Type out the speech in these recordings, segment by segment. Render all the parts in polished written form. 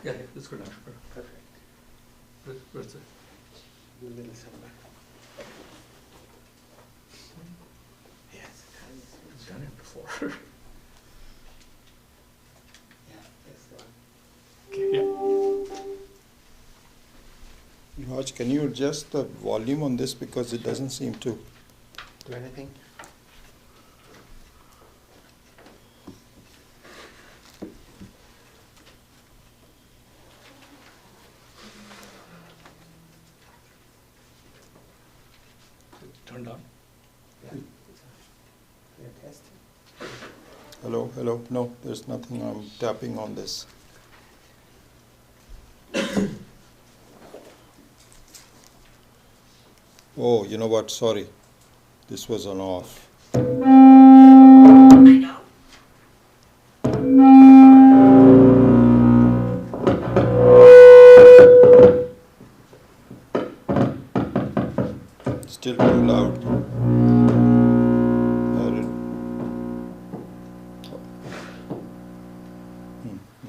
Yeah, it's good now. Perfect. Where's the? In the middle somewhere. Yes, I've done it before. yeah, that's the one. Okay, yeah. Raj, can you adjust the volume on this because it doesn't seem to? Do anything? Turned on. Yeah. Can you test? Hello, hello. No, there's nothing. I'm tapping on this. Oh, you know what? Sorry. This was on off. I know. Still too loud.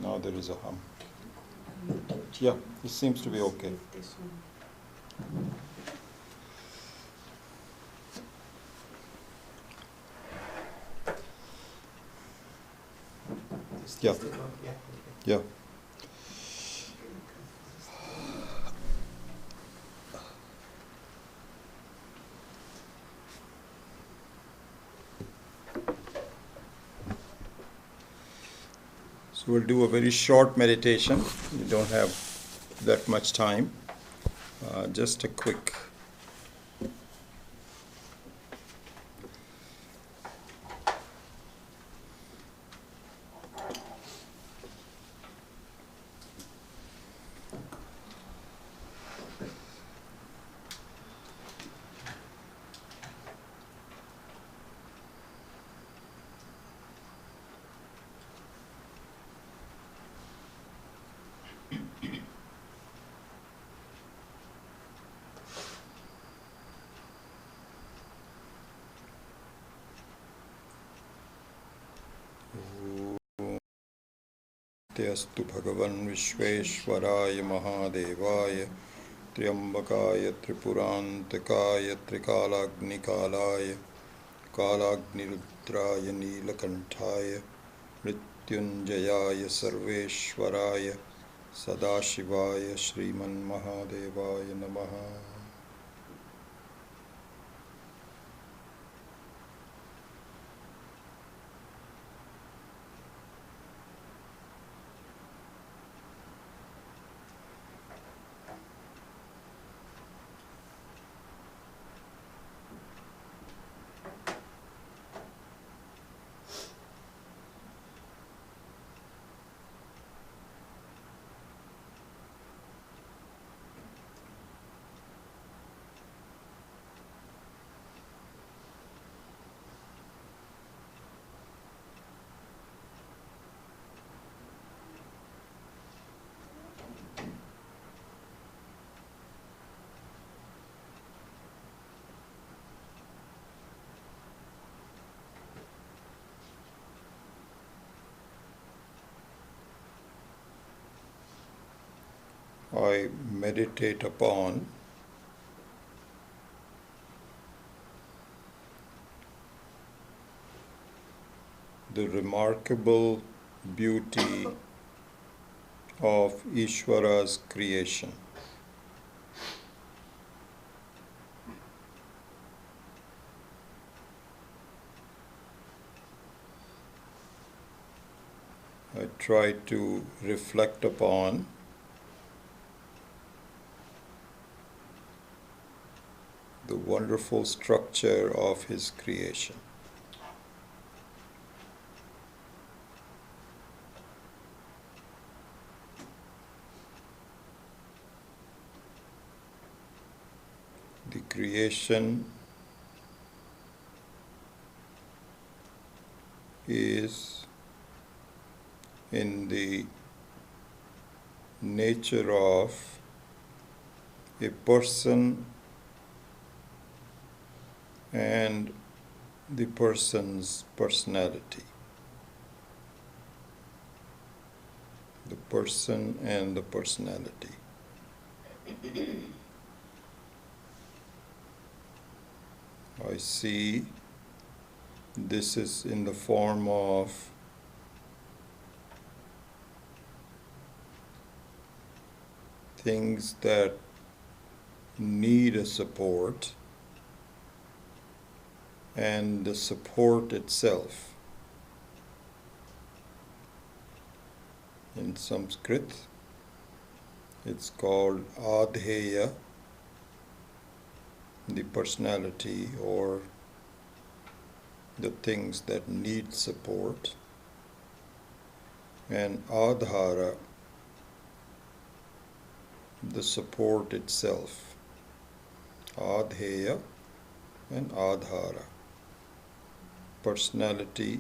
Now there is a hum. Yeah, it seems to be okay. Yeah. Test it? Yeah. Yeah. So we'll do a very short meditation. We don't have that much time. Just a quick. Astu Bhagavan Vishveshwaraya Mahadevaya Triambakaya Tripurantakaya Trikalagnikalaya Kalagnirudraya Neelakanthaya Mrityunjayaya Sarveshwaraya Sadashivaya Sriman Mahadevaya Namaha. I meditate upon the remarkable beauty of Ishvara's creation. I try to reflect upon the wonderful structure of his creation. The creation is in the nature of a person and the person's personality. The person and the personality. I see this is in the form of things that need a support and the support itself. In Sanskrit, it's called adheya, the personality or the things that need support, and adhara, the support itself. Adheya and adhara, personality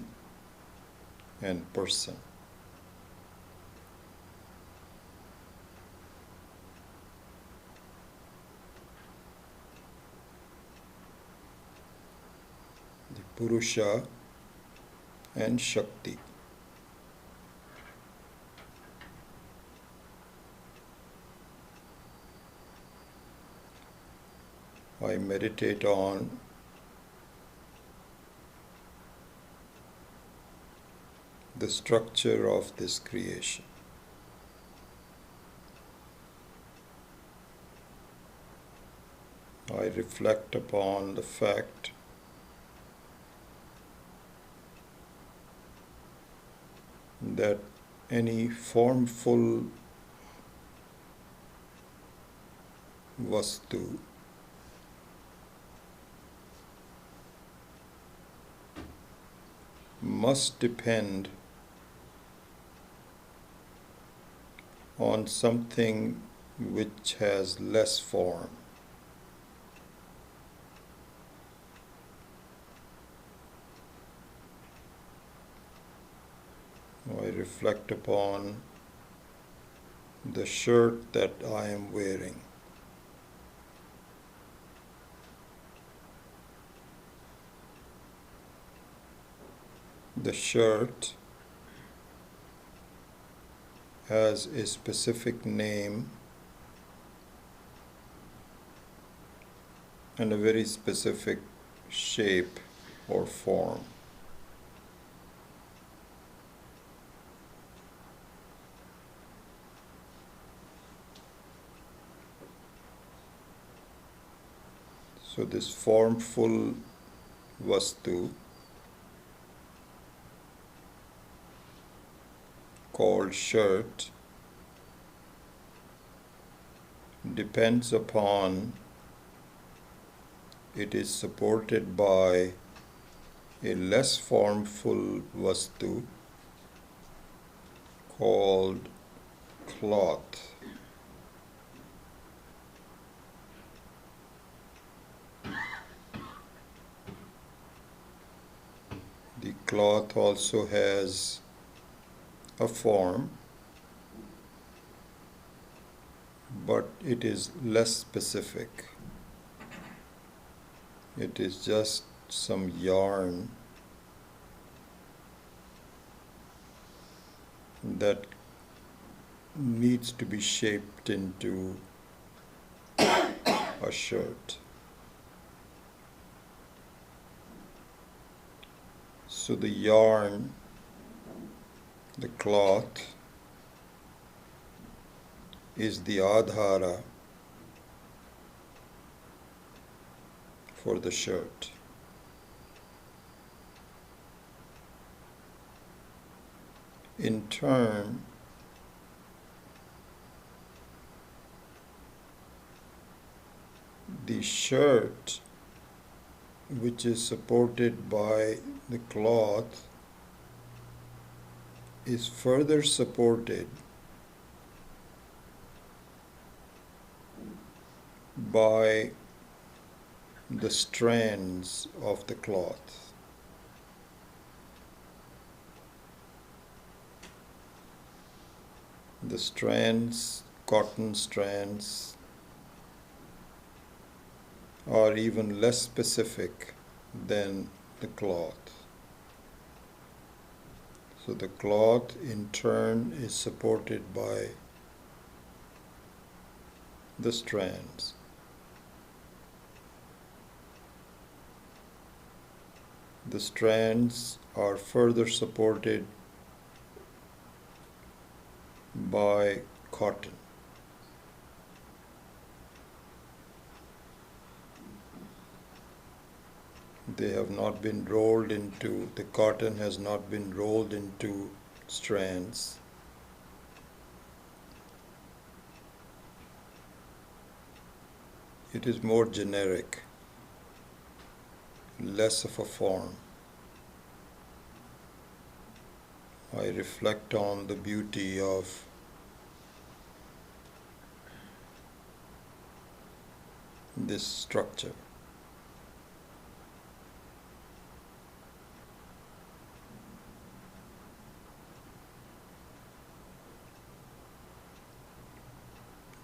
and person. The Purusha and Shakti. I meditate on the structure of this creation. I reflect upon the fact that any formful vastu must depend on something which has less form. I reflect upon the shirt that I am wearing. The shirt has a specific name and a very specific shape or form. So this formful vastu called shirt depends upon, it is supported by a less formful vastu called cloth. The cloth also has a form, but it is less specific. It is just some yarn that needs to be shaped into a shirt. So the yarn, the cloth, is the adhara for the shirt. In turn, the shirt, which is supported by the cloth, is further supported by the strands of the cloth. The strands, cotton strands, are even less specific than the cloth. So the cloth in turn is supported by the strands. The strands are further supported by cotton. They have not been rolled into, the cotton has not been rolled into strands. It is more generic, less of a form. I reflect on the beauty of this structure.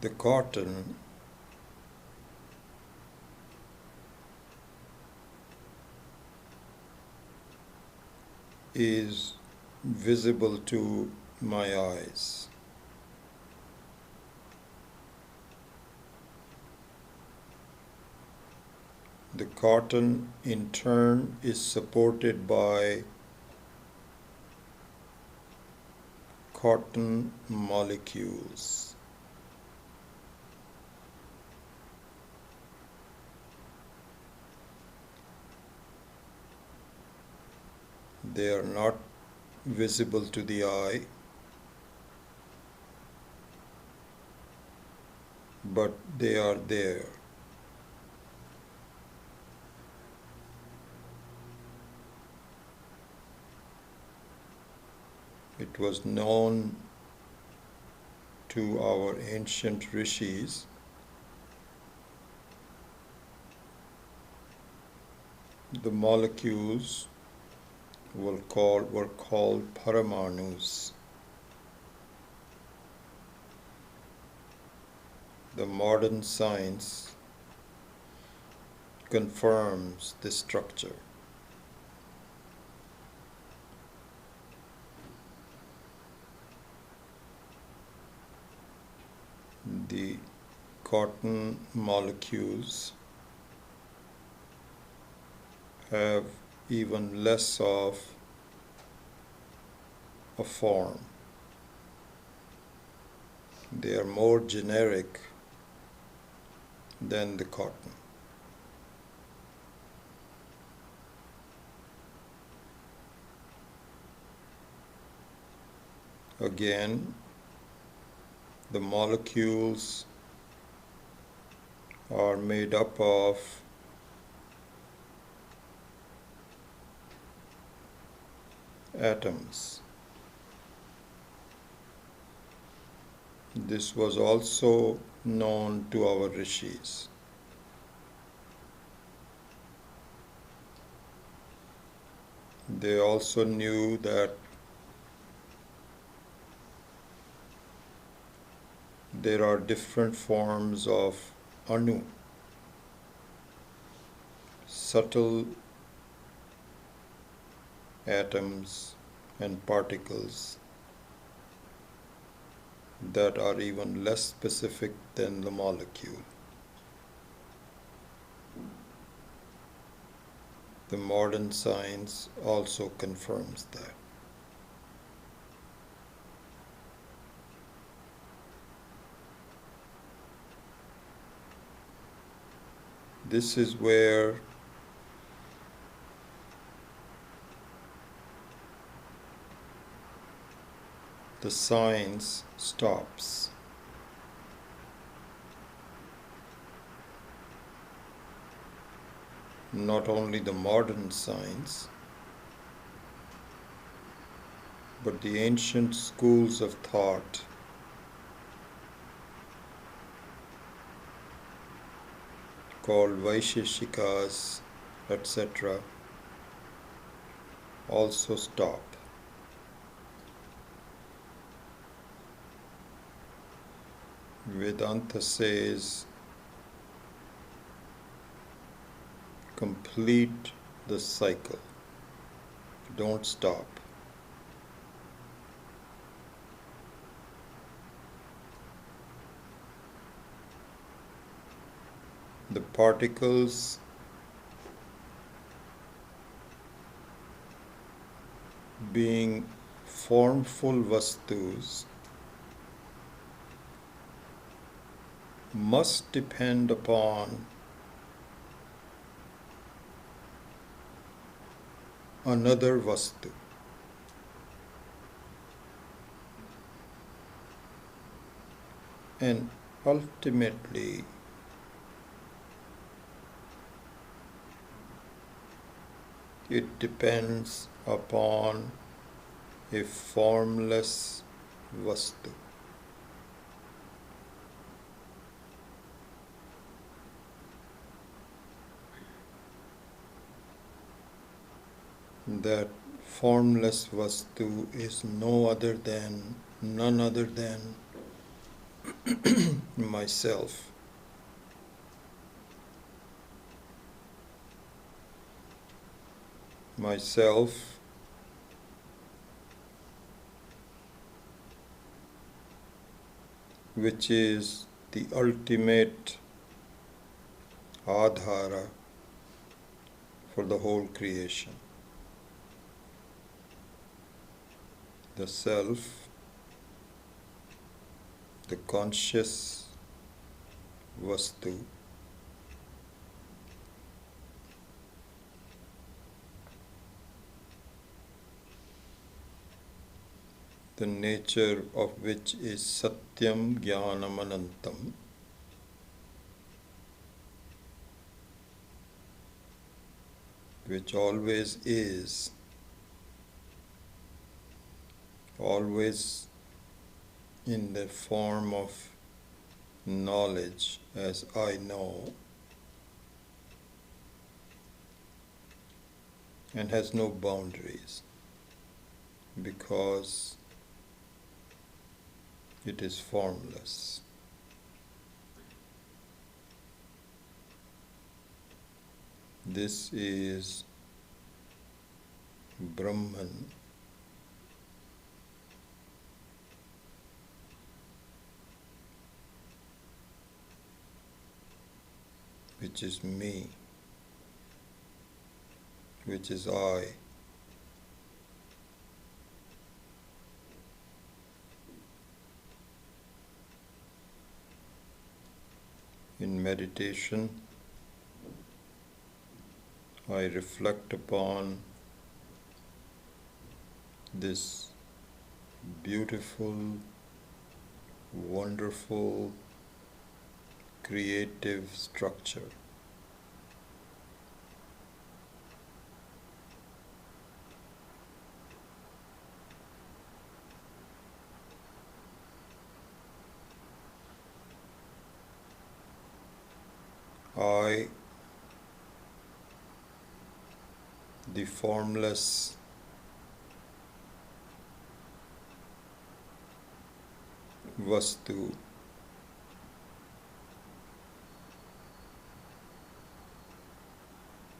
The cotton is visible to my eyes. The cotton in turn is supported by cotton molecules. They are not visible to the eye, but they are there. It was known to our ancient rishis the molecules were called paramanus. The modern science confirms this structure. The cotton molecules have even less of a form. They are more generic than the cotton. Again, the molecules are made up of atoms. This was also known to our rishis. They also knew that there are different forms of anu, subtle atoms and particles that are even less specific than the molecule. The modern science also confirms that. This is where the science stops. Not only the modern science, but the ancient schools of thought called Vaisheshikas, etc., also stop. Vedanta says, complete the cycle. Don't stop. the particles being formful vastus must depend upon another vastu. And ultimately, it depends upon a formless vastu. That formless vastu is none other than myself. Myself which is the ultimate adhara for the whole creation. The self, the conscious vastu, the nature of which is Satyam Jnanam Anantam, which always is, always in the form of knowledge as I know, and has no boundaries because it is formless. This is Brahman, which is me, which is I. In meditation, I reflect upon this beautiful, wonderful, creative structure. I, the formless vastu,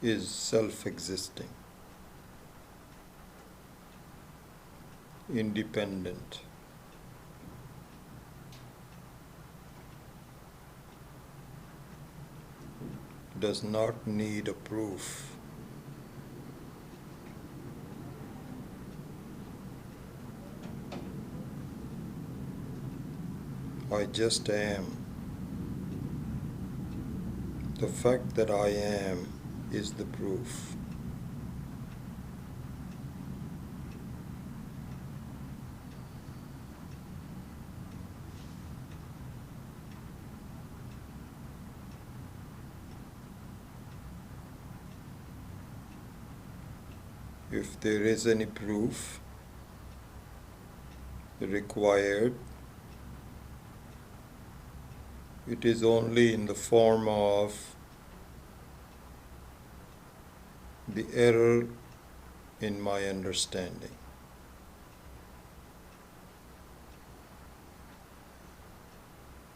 is self-existing, independent, does not need a proof. I just am. The fact that I am is the proof. If there is any proof required, it is only in the form of the error in my understanding.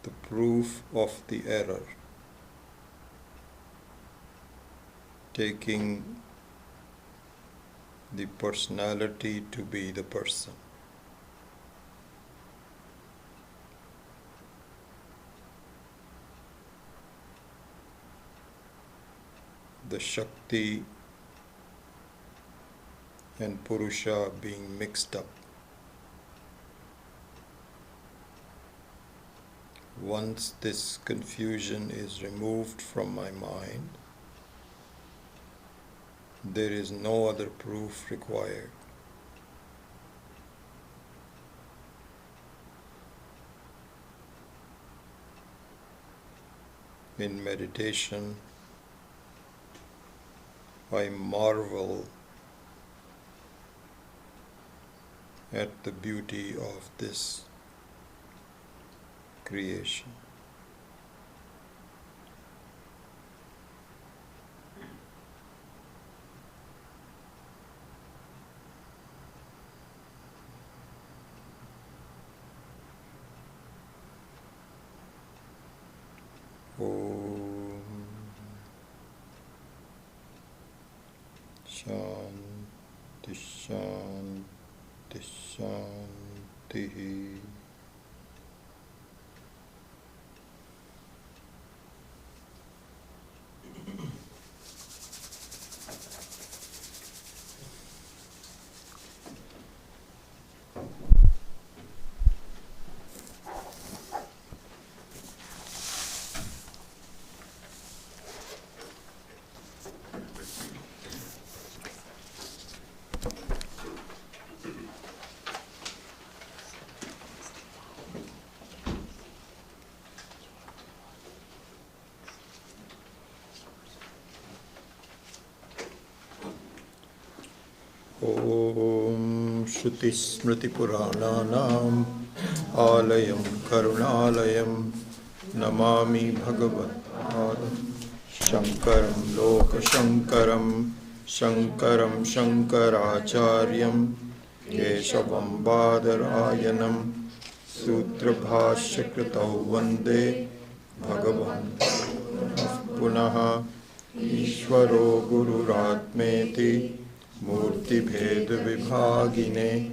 The proof of the error, taking the personality to be the person. the Shakti and Purusha being mixed up. Once this confusion is removed from my mind, there is no other proof required. In meditation, I marvel at the beauty of this creation. Om Shanti Shanti Shanti. Om Shruti Smriti Purananam Alayam Karunalayam Namami Bhagavad Shankaram Loka Shankaram Shankaram Shankaracharyam Keshavam Badarayanam Sutra Bhashya Kritau Vande Bhagavan Punaha Ishvaro Gururatmeti Murti Bhed Vibhagine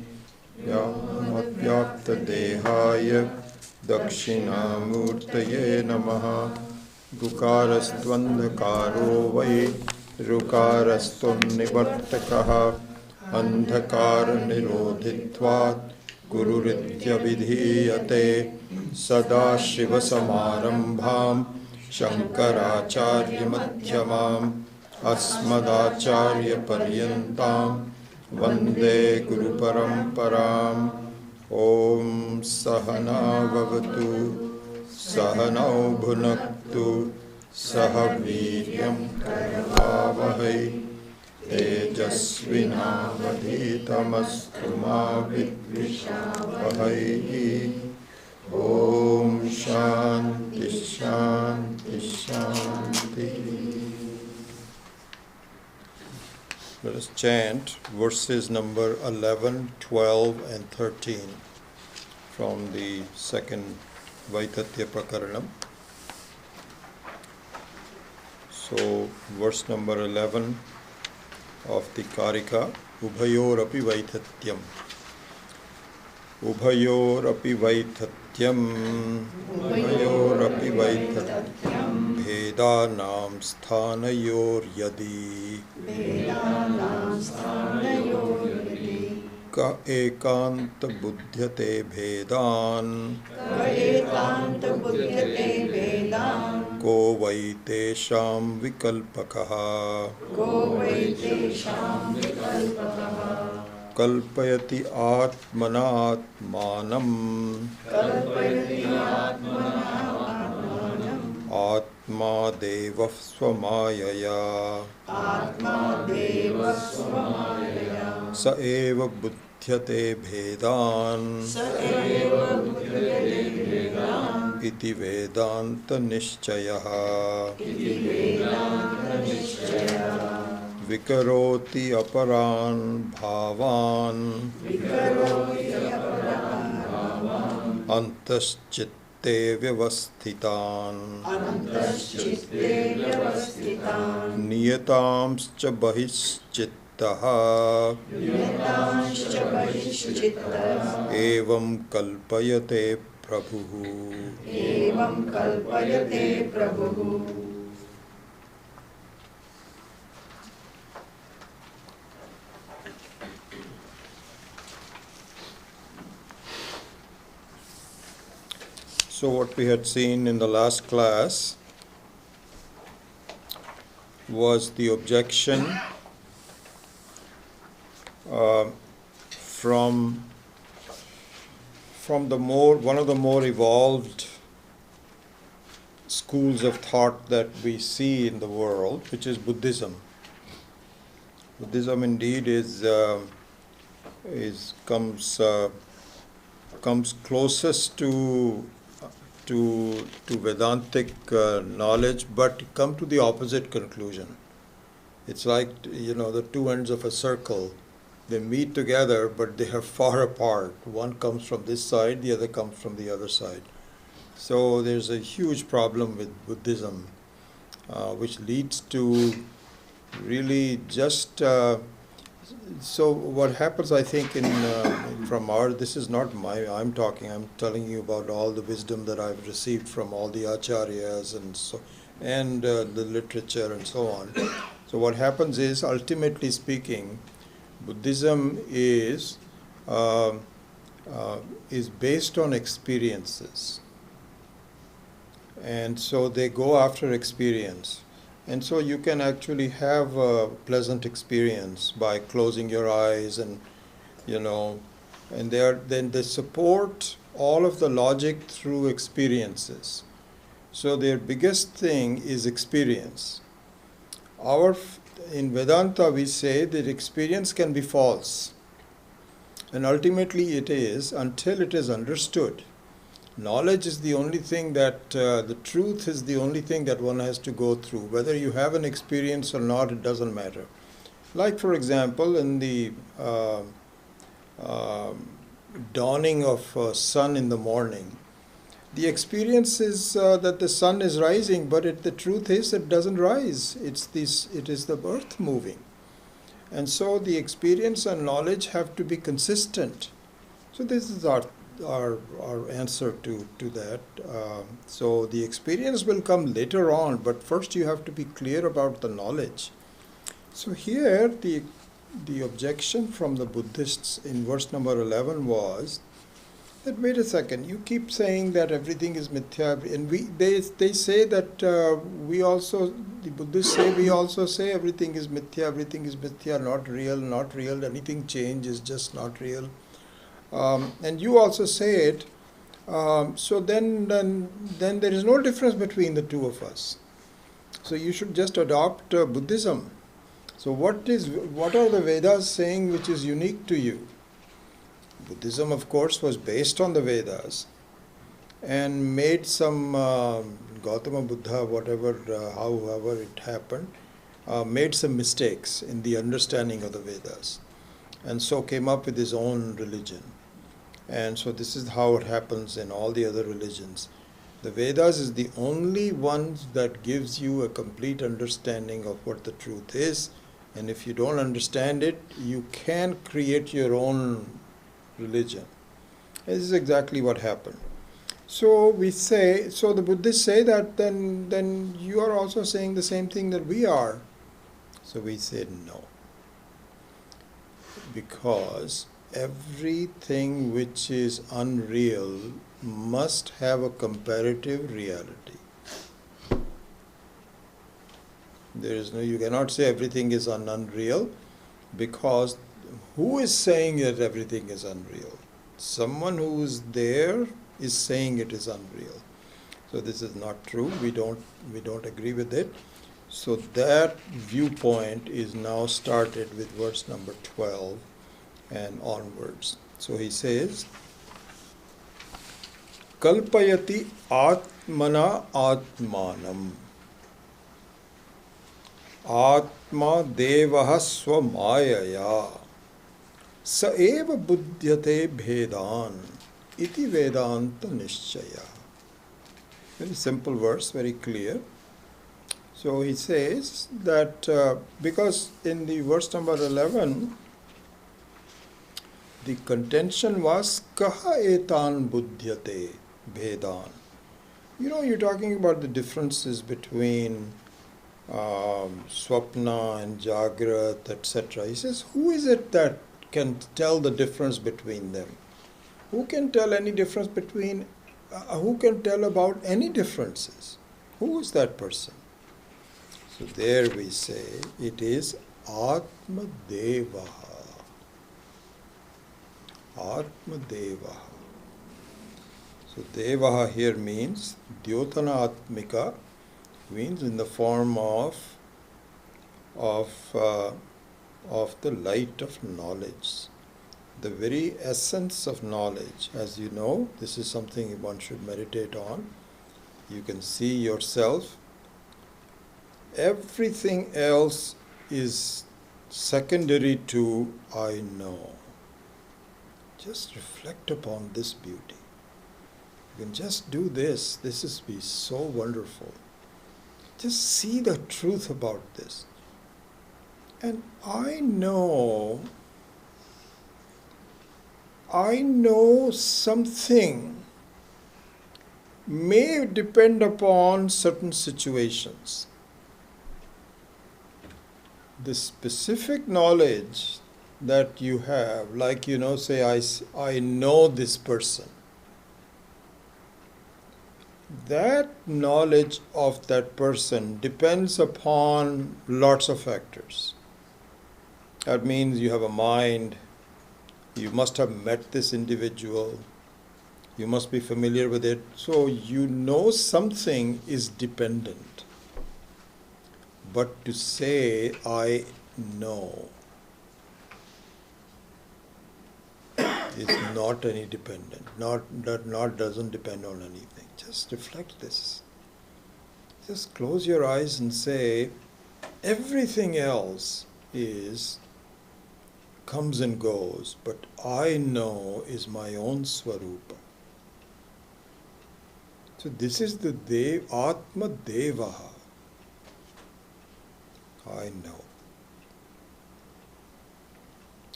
Vyapta Dehaya Dakshina Murtaye Namaha Gukarastvandhakaro Vai Rukarastvanivartakaha Andhakara Nirodhitvat Gururitya Vidhiyate Sada Shiva Samarambham Shankaracharya Madhyamam Asmadacharya Paryantam Vande Guru Paramparam. Om Sahana Vavatu Sahanau Bhunaktu Sahaviryam Karavavahai Tejasvinavadhitamastu ma vidvishavahai. Om Shanti Shanti Shanti. Let us chant verses number 11, 12 and 13 from the second Vaitatya Prakaranam. So, verse number 11 of the Karika, Ubhayorapi Vaitatyam. Ubhayorapi Vaitatyam, Ubhayorapi Vaitatyam, Bhedanam Sthanayor Yadi, Bhedanam Sthanayor Yadi, Ka Ekanta Buddhyate Bhedan, Ka Ekanta Buddhyate Bhedan, Ko Vaitesham Vikalpakaha, Ko Vaitesham Vikalpakaha, Kalpayati Atmanatmanam, Kalpayati Atmanatmanam, Atma Deva Swamayaya, Atma Deva Swamayaya, Sa Eva Buddhyate Bhedan, Sa Eva Buddhyate Bhedan, Iti Vedanta Nishchayaha, Iti Vedanta Nishchayaha, Vikaroti aparan bhavan, Vikaroti aparan bhavan, Antaschitte vyavasthitan, Antaschitte vyavasthitan, Niyatamscha bahishchittaha, Niyatamscha bahishchittaha, Evam kalpayate prabhuhu, Evam kalpayate prabhuhu. So what we had seen in the last class was the objection from one of the more evolved schools of thought that we see in the world, which is Buddhism. Buddhism indeed comes closest to Vedantic knowledge, but come to the opposite conclusion. It's like, the two ends of a circle. They meet together, but they are far apart. One comes from this side, the other comes from the other side. So there's a huge problem with Buddhism, which leads to really just... so what happens, I think, this is not I'm telling you about all the wisdom that I've received from all the acharyas and the literature and so on. So what happens is, ultimately speaking, Buddhism is based on experiences. And so they go after experience. And so you can actually have a pleasant experience by closing your eyes and then they support all of the logic through experiences. So their biggest thing is experience. In Vedanta we say that experience can be false. And ultimately it is, until it is understood. Knowledge is the only thing the truth is the only thing that one has to go through. Whether you have an experience or not, it doesn't matter. Like, for example, in the dawning of sun in the morning, the experience is that the sun is rising, but the truth is it doesn't rise. It is the earth moving. And so the experience and knowledge have to be consistent. So this is our answer to that. So the experience will come later on, but first you have to be clear about the knowledge. So here the objection from the Buddhists in verse number 11 was that, wait a second, you keep saying that everything is mithya, and they say that the Buddhists say, we also say everything is mithya, not real, anything change is just not real. And you also say it, so then there is no difference between the two of us. So you should just adopt Buddhism. So what are the Vedas saying which is unique to you? Buddhism, of course, was based on the Vedas and made some Gautama Buddha, however it happened, made some mistakes in the understanding of the Vedas, and so came up with his own religion. And so this is how it happens in all the other religions. The Vedas is the only one that gives you a complete understanding of what the truth is, and if you don't understand it, you can create your own religion. This is exactly what happened. So the Buddhists say that then you are also saying the same thing that we are. So we said no. Because everything which is unreal must have a comparative reality. You cannot say everything is unreal, because who is saying that everything is unreal? Someone who is there is saying it is unreal. So this is not true. We don't agree with it. So that viewpoint is now started with verse number 12 and onwards. So he says, Kalpayati atmana atmanam. Atma devaha swamayaya. Sa eva buddhyate bhedan iti vedanta nishchaya. Very simple verse, very clear. So he says that because in the verse number 11, the contention was kaha etan buddhyate bhedan. You're talking about the differences between swapna and jagrat, etc. He says, who is it that can tell the difference between them? Who can tell any difference between who can tell about any differences? Who is that person? So there we say it is Atma Devaha. Atma Devaha. So Devaha here means Dyotana Atmika, means in the form of the light of knowledge. The very essence of knowledge. As you know, this is something one should meditate on. You can see yourself. Everything else is secondary to I know. Just reflect upon this beauty. You can just do this. This is be so wonderful. Just see the truth about this. And I know something may depend upon certain situations. The specific knowledge that you have, like say I know this person. That knowledge of that person depends upon lots of factors. That means you have a mind, you must have met this individual, you must be familiar with it. So you know something is dependent. But to say, I know, is not any dependent. Not doesn't depend on anything. Just reflect this. Just close your eyes and say, everything else comes and goes, but I know is my own Swarupa. So this is the Atma Devaha. I know.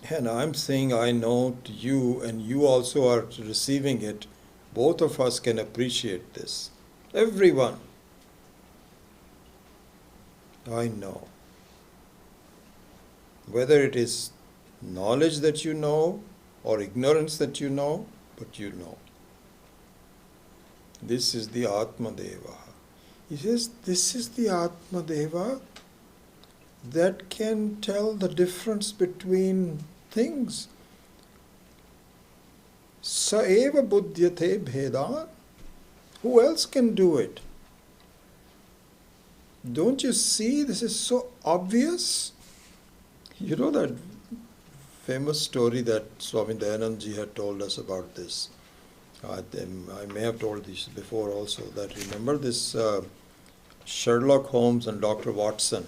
And I'm saying I know to you, and you also are receiving it. Both of us can appreciate this. Everyone. I know. Whether it is knowledge that you know or ignorance that you know, but you know. This is the Atma Deva. He says, this is the Atma Deva that can tell the difference between things. Sa eva buddhyate bhedan. Who else can do it? Don't you see this is so obvious? You know that famous story that Swami Dayanand Ji had told us about this. I may have told this before also, that remember this Sherlock Holmes and Dr. Watson.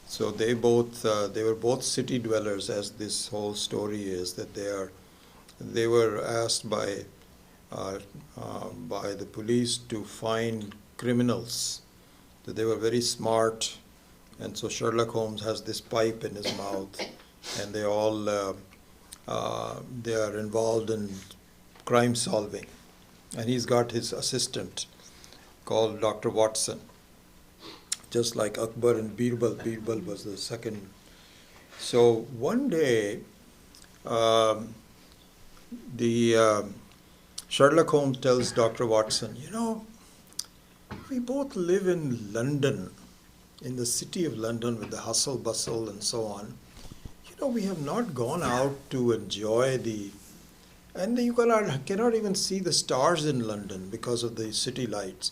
So they were both city dwellers, as this whole story is, that they were asked by the police to find criminals. That they were very smart, and so Sherlock Holmes has this pipe in his mouth, and they all they are involved in crime solving, and he's got his assistant called Dr. Watson, just like Akbar and Birbal. Birbal was the second. So one day, Sherlock Holmes tells Dr. Watson, we both live in London, in the city of London with the hustle bustle and so on. We have not gone out to enjoy and you cannot even see the stars in London because of the city lights.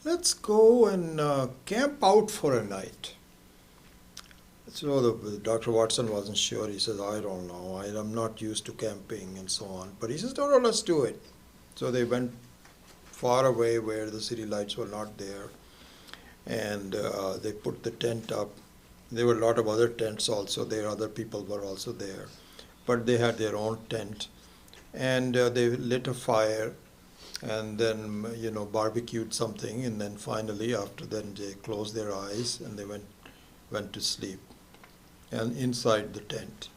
Let's go and camp out for a night. So Dr. Watson wasn't sure. He says, I don't know. I'm not used to camping and so on. But he says, no, let's do it. So they went far away where the city lights were not there. And they put the tent up. There were a lot of other tents also there. Other people were also there. But they had their own tent. And they lit a fire and then, barbecued something. And then finally, after that, they closed their eyes and they went to sleep. And inside the tent,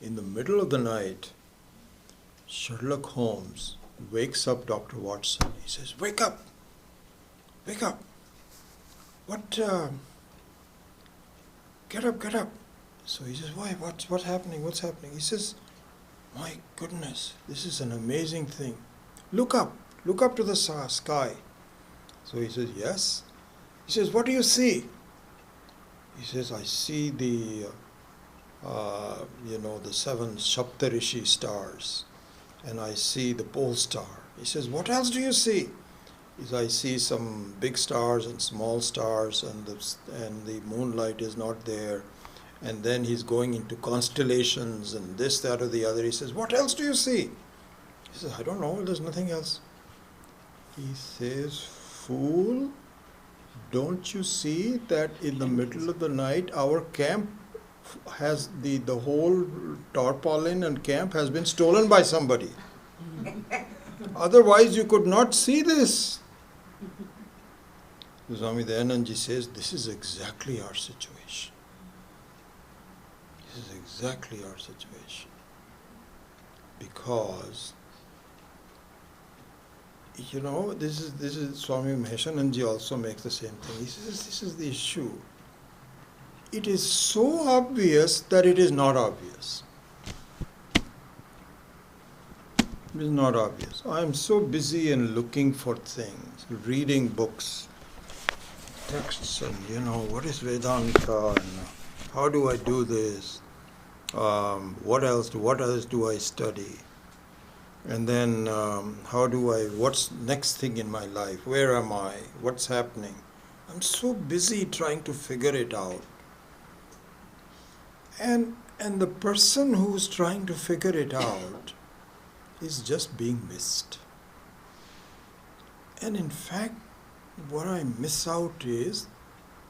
in the middle of the night, Sherlock Holmes wakes up Dr. Watson. He says, wake up! Wake up! What, get up! So he says, why, what's happening? What's happening? He says, my goodness, this is an amazing thing. look up to the sky. So he says, yes. He says, what do you see? He says, I see the 7 Saptarishi stars, and I see the pole star. He says, what else do you see? He says, I see some big stars and small stars, and the moonlight is not there. And then he's going into constellations and this, that, or the other. He says, what else do you see? He says, I don't know, there's nothing else. He says, fool, don't you see that in the middle of the night our camp has the whole tarpaulin and camp has been stolen by somebody. Otherwise you could not see this. Swami Dayanandji says, this is exactly our situation. This is exactly our situation. Because, this is Swami Maheshanandji also makes the same thing. He says, this is the issue. It is so obvious that it is not obvious. It is not obvious. I am so busy in looking for things, reading books, texts, and what is Vedanta, and how do I do this? What else do I study? And then what's next thing in my life? Where am I? What's happening? I'm so busy trying to figure it out. And the person who's trying to figure it out is just being missed. And in fact, what I miss out is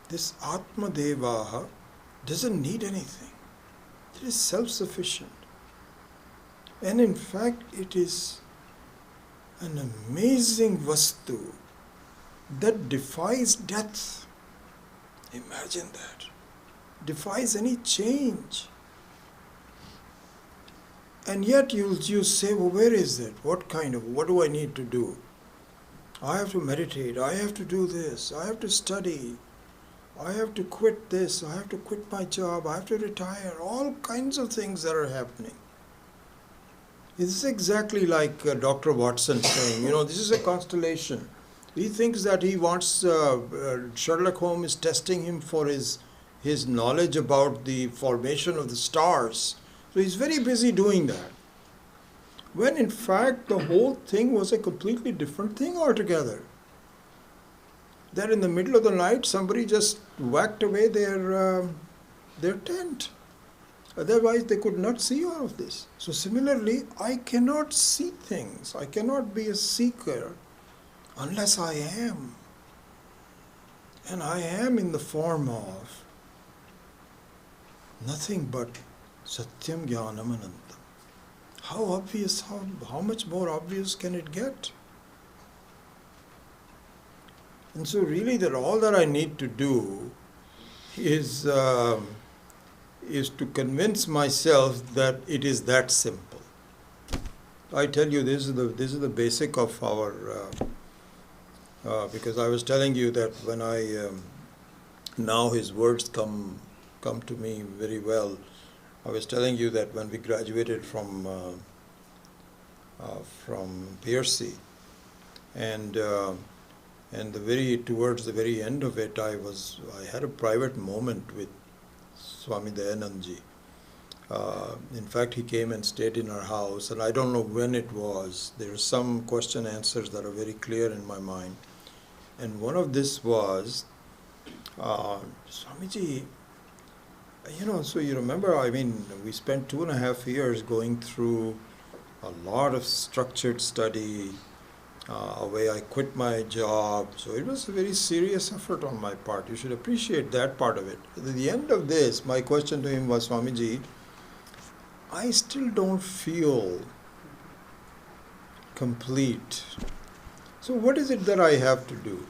this Atma Devaha doesn't need anything. It is self-sufficient. And in fact, it is an amazing vastu that defies death. Imagine that. Defies any change. And yet you say, well, where is it? What do I need to do? I have to meditate, I have to do this, I have to study, I have to quit this, I have to quit my job, I have to retire, all kinds of things that are happening. This is exactly like Dr. Watson saying, this is a constellation. He thinks that he wants, Sherlock Holmes is testing him for his knowledge about the formation of the stars. So he's very busy doing that. When in fact the whole thing was a completely different thing altogether. That in the middle of the night somebody just whacked away their tent. Otherwise they could not see all of this. So similarly, I cannot see things. I cannot be a seeker unless I am. And I am in the form of nothing but Satyam Jnanam Anantam. How obvious, how much more obvious can it get? And so really that all that I need to do is to convince myself that it is that simple. I tell you, this is the basic of our, because I was telling you that when now his words come to me very well. I was telling you that when we graduated from Piercy, and towards the very end of it, I had a private moment with Swami Dayanandji. In fact, he came and stayed in our house, and I don't know when it was. There are some question answers that are very clear in my mind, and one of this was, Swamiji, so you remember, we spent 2.5 years going through a lot of structured study, where I quit my job. So it was a very serious effort on my part. You should appreciate that part of it. At the end of this, my question to him was, Swamiji, I still don't feel complete. So what is it that I have to do?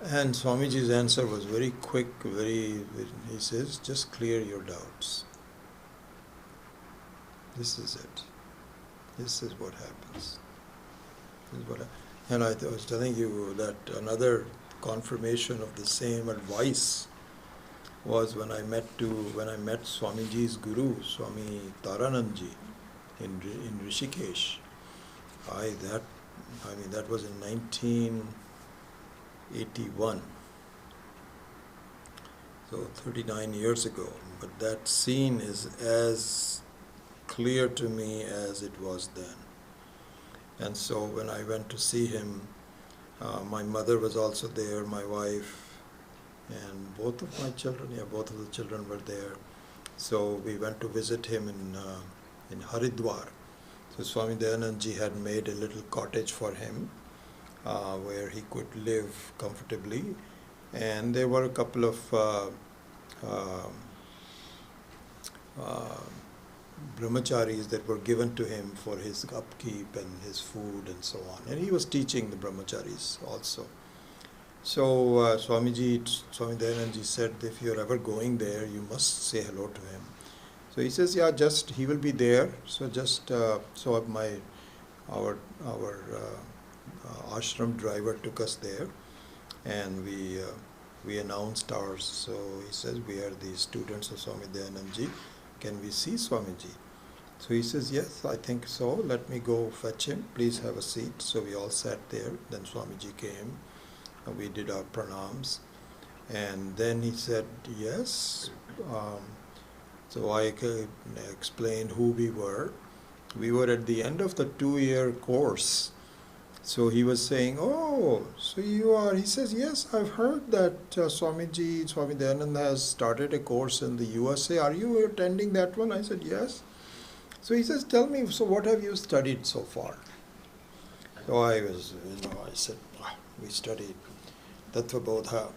And Swamiji's answer was very quick, he says, just clear your doubts. This is it. This is what happens. And I was telling you that another confirmation of the same advice was when I met Swamiji's guru, Swami Taranandji, in Rishikesh. that was in 1981. So 39 years ago. But that scene is as clear to me as it was then. And so when I went to see him, my mother was also there, my wife, and both of the children were there. So we went to visit him in Haridwar. So Swami Dayanand Ji had made a little cottage for him where he could live comfortably. And there were a couple of brahmacharis that were given to him for his upkeep and his food and so on. And he was teaching the brahmacharis also. So Swami Dayanand Ji said, if you're ever going there, you must say hello to him. So he says, yeah, he will be there. So our ashram driver took us there, and we announced ours. So he says, we are the students of Swami Dayanand Ji. Can we see Swamiji? So he says, yes, I think so. Let me go fetch him. Please have a seat. So we all sat there. Then Swamiji came. We did our pranams. And then he said, yes. So I explained who we were. We were at the end of the 2-year course. So he was saying, oh, so you are, he says, yes, I've heard that Swami Dayanand has started a course in the USA. Are you attending that one? I said, yes. So he says, tell me, so what have you studied so far? So I said, we studied Tattva Bodha.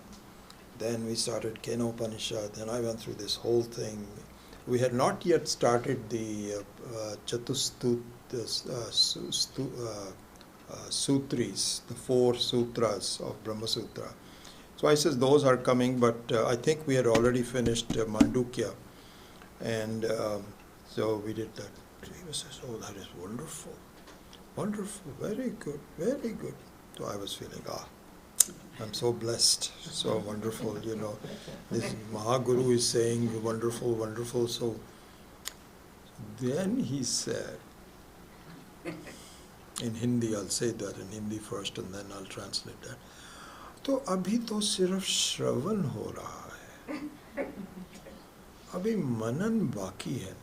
Then we started Upanishad. Then I went through this whole thing. We had not yet started the sutras, the 4 sutras of Brahma Sutra. So I says those are coming, but I think we had already finished Mandukya, and so we did that. He says, oh, that is wonderful, wonderful, very good, very good. So I was feeling, I'm so blessed, so wonderful, This Mahaguru is saying wonderful, wonderful. So then he said, in Hindi, I'll say that in Hindi first and then I'll translate that. तो अभी तो सिर्फ श्रवण हो रहा है, अभी मनन बाकी है.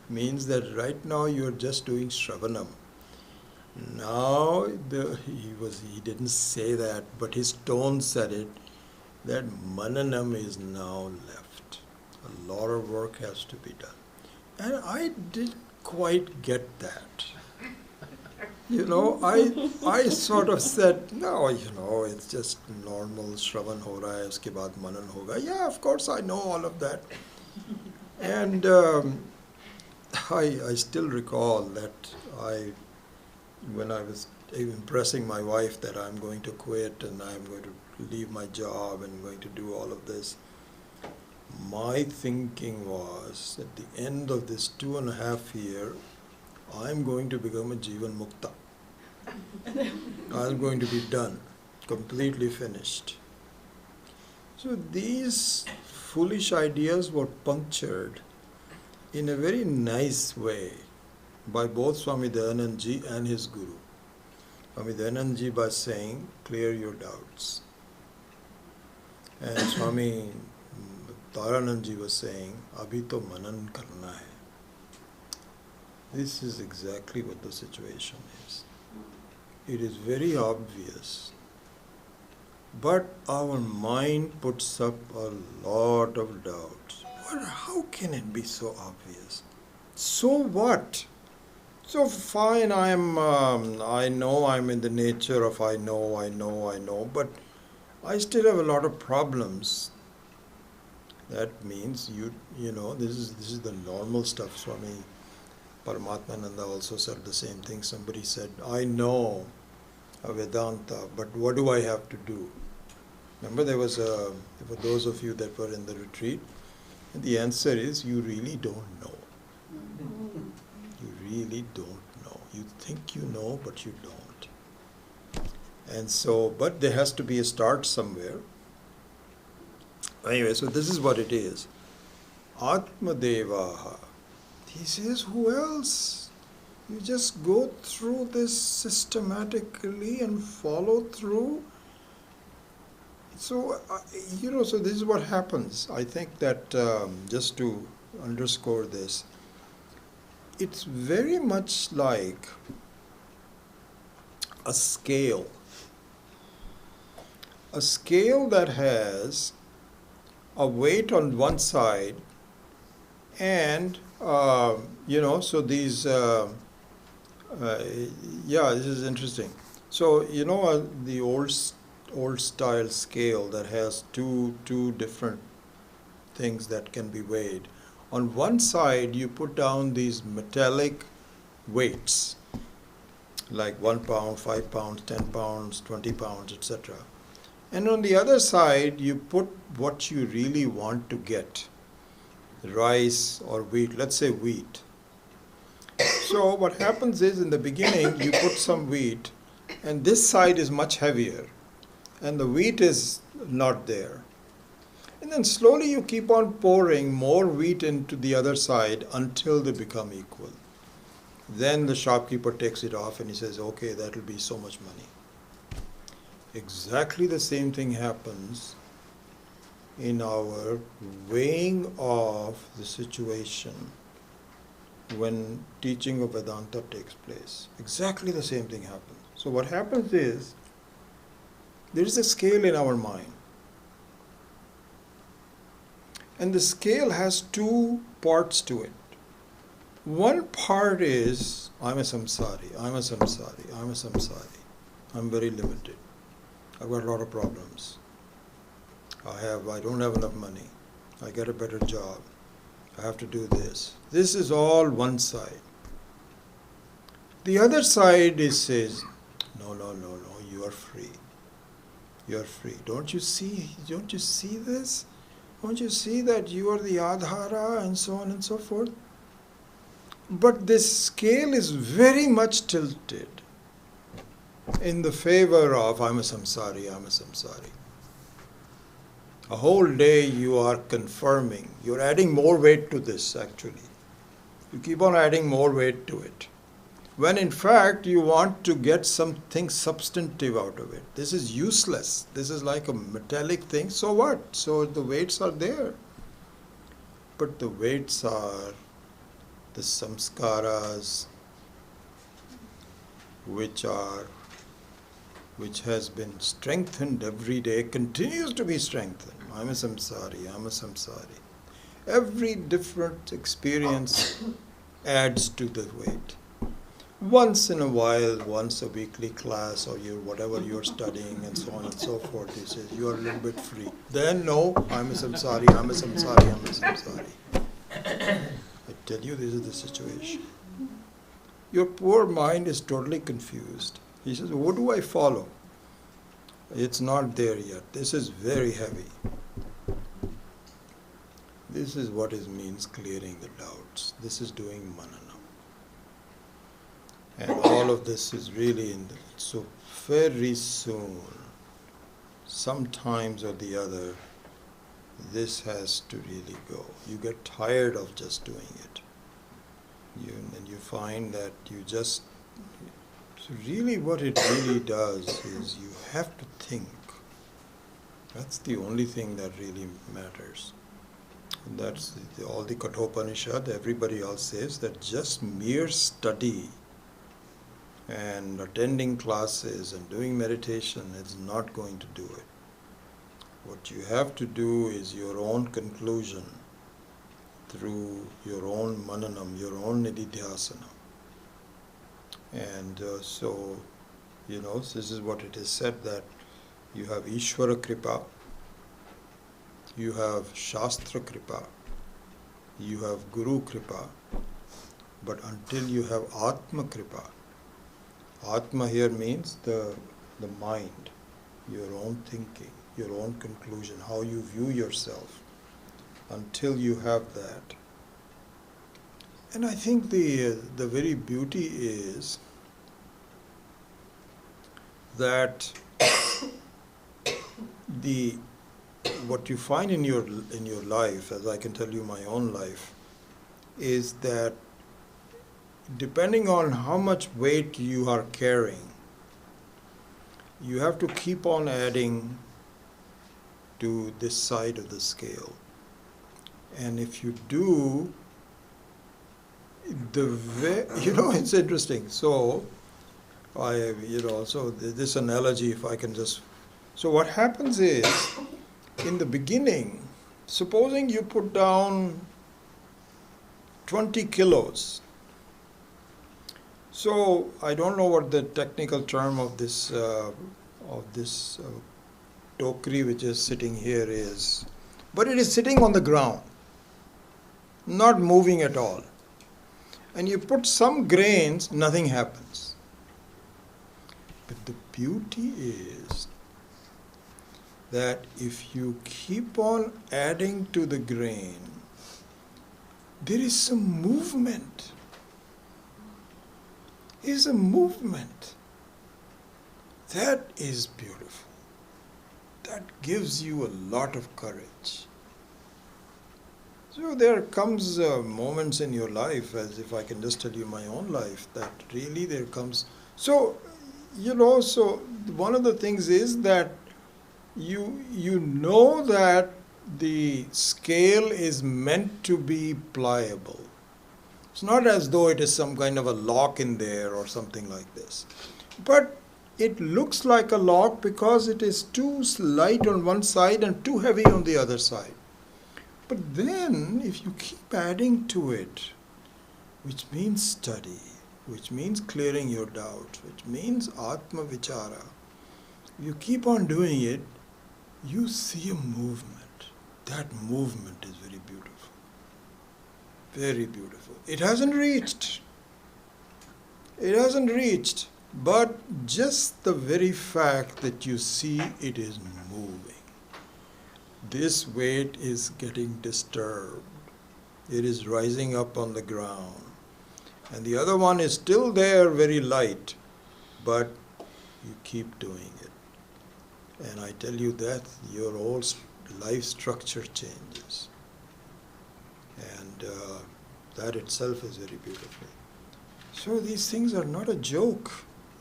Means that right now you're just doing shravanam. Now he didn't say that, but his tone said it, that mananam is now left. A lot of work has to be done. And I didn't quite get that. I sort of said, no, it's just normal shravan ho raha hai, uske baad manan hoga. Yeah, of course I know all of that. And I still recall that when I was impressing my wife that I'm going to quit and I'm going to leave my job and going to do all of this, my thinking was, at the end of this 2.5 year, I'm going to become a Jivan Mukta. I'm going to be done, completely finished. So these foolish ideas were punctured in a very nice way by both Swami Dayanand Ji and his Guru. Swami Dayanand Ji by saying, clear your doubts. And Swami Taranand Ji was saying, abhi to manan karna hai. This is exactly what the situation is. It is very obvious, but our mind puts up a lot of doubts. How can it be so obvious? So what? So fine, I know I'm in the nature of I know, but I still have a lot of problems. That means this is the normal stuff. Swami Paramatmananda also said the same thing. Somebody said, I know a Vedanta, but what do I have to do? Remember for those of you that were in the retreat, and the answer is, you really don't know. You really don't know. You think you know, but you don't. And so, but there has to be a start somewhere. Anyway, so this is what it is. Atma Devaha. He says, who else? You just go through this systematically and follow through. So, so this is what happens. I think that just to underscore this, it's very much like a scale. A scale that has a weight on one side and, so these, this is interesting. So, the old style scale that has two different things that can be weighed. On one side, you put down these metallic weights, like 1 pound, 5 pounds, 10 pounds, 20 pounds, etc. And on the other side, you put what you really want to get, rice or wheat, let's say wheat. So what happens is, in the beginning, you put some wheat, and this side is much heavier, and the wheat is not there. And then slowly you keep on pouring more wheat into the other side until they become equal. Then the shopkeeper takes it off and he says, okay, that'll be so much money. Exactly the same thing happens in our weighing of the situation when teaching of Vedanta takes place. Exactly the same thing happens. So what happens is, there is a scale in our mind. And the scale has two parts to it. One part is, I'm a samsari, I'm a samsari, I'm a samsari. I'm very limited. I've got a lot of problems. I don't have enough money. I get a better job. I have to do this. This is all one side. The other side says, no, you are free. You are free. Don't you see this? Don't you see that you are the Adhara and so on and so forth? But this scale is very much tilted in the favor of I'm a samsari, I'm a samsari. A whole day you are confirming, you're adding more weight to this actually. You keep on adding more weight to it. When in fact you want to get something substantive out of it. This is useless. This is like a metallic thing. So what? So the weights are there. But the weights are the samskaras which has been strengthened every day, continues to be strengthened. I'm a samsari, I'm a samsari. Every different experience adds to the weight. Once in a while, once a weekly class or whatever you're studying and so on and so forth, you say you're a little bit free. Then no, I'm a samsari, I'm a samsari, I'm a samsari. I tell you, this is the situation. Your poor mind is totally confused. He says, what do I follow? It's not there yet. This is very heavy. This is what it means clearing the doubts. This is doing manana. And all of this is really so very soon, sometimes or the other, this has to really go. You get tired of just doing it. And you find that so really what it really does is you have to think. That's the only thing that really matters. And that's all the Kathopanishad, everybody else says that just mere study and attending classes and doing meditation is not going to do it. What you have to do is your own conclusion through your own mananam, your own nididhyasana. And so this is what it is said, that you have Ishvara Kripa, you have Shastra Kripa, you have Guru Kripa, but until you have Atma Kripa, Atma here means the mind, your own thinking, your own conclusion, how you view yourself. Until you have that. And I think the very beauty is that what you find in your life, as I can tell you my own life, is that depending on how much weight you are carrying, you have to keep on adding to this side of the scale. And if you do, it's interesting. So, this analogy, if I can just. So, what happens is, in the beginning, supposing you put down 20 kilos. So, I don't know what the technical term of this tokri which is sitting here is, but it is sitting on the ground, not moving at all. And you put some grains, nothing happens. But the beauty is that if you keep on adding to the grain, there is some movement. There is a movement. That is beautiful. That gives you a lot of courage. So there comes moments in your life, as if I can just tell you my own life, that really there comes. So, so one of the things is that you know that the scale is meant to be pliable. It's not as though it is some kind of a lock in there or something like this. But it looks like a lock because it is too light on one side and too heavy on the other side. But then, if you keep adding to it, which means study, which means clearing your doubts, which means Atma Vichara, you keep on doing it, you see a movement. That movement is very beautiful. Very beautiful. It hasn't reached. It hasn't reached. But just the very fact that you see it is moving. This weight is getting disturbed. It is rising up on the ground. And the other one is still there, very light. But you keep doing it. And I tell you that your whole life structure changes. And that itself is very beautiful. So these things are not a joke.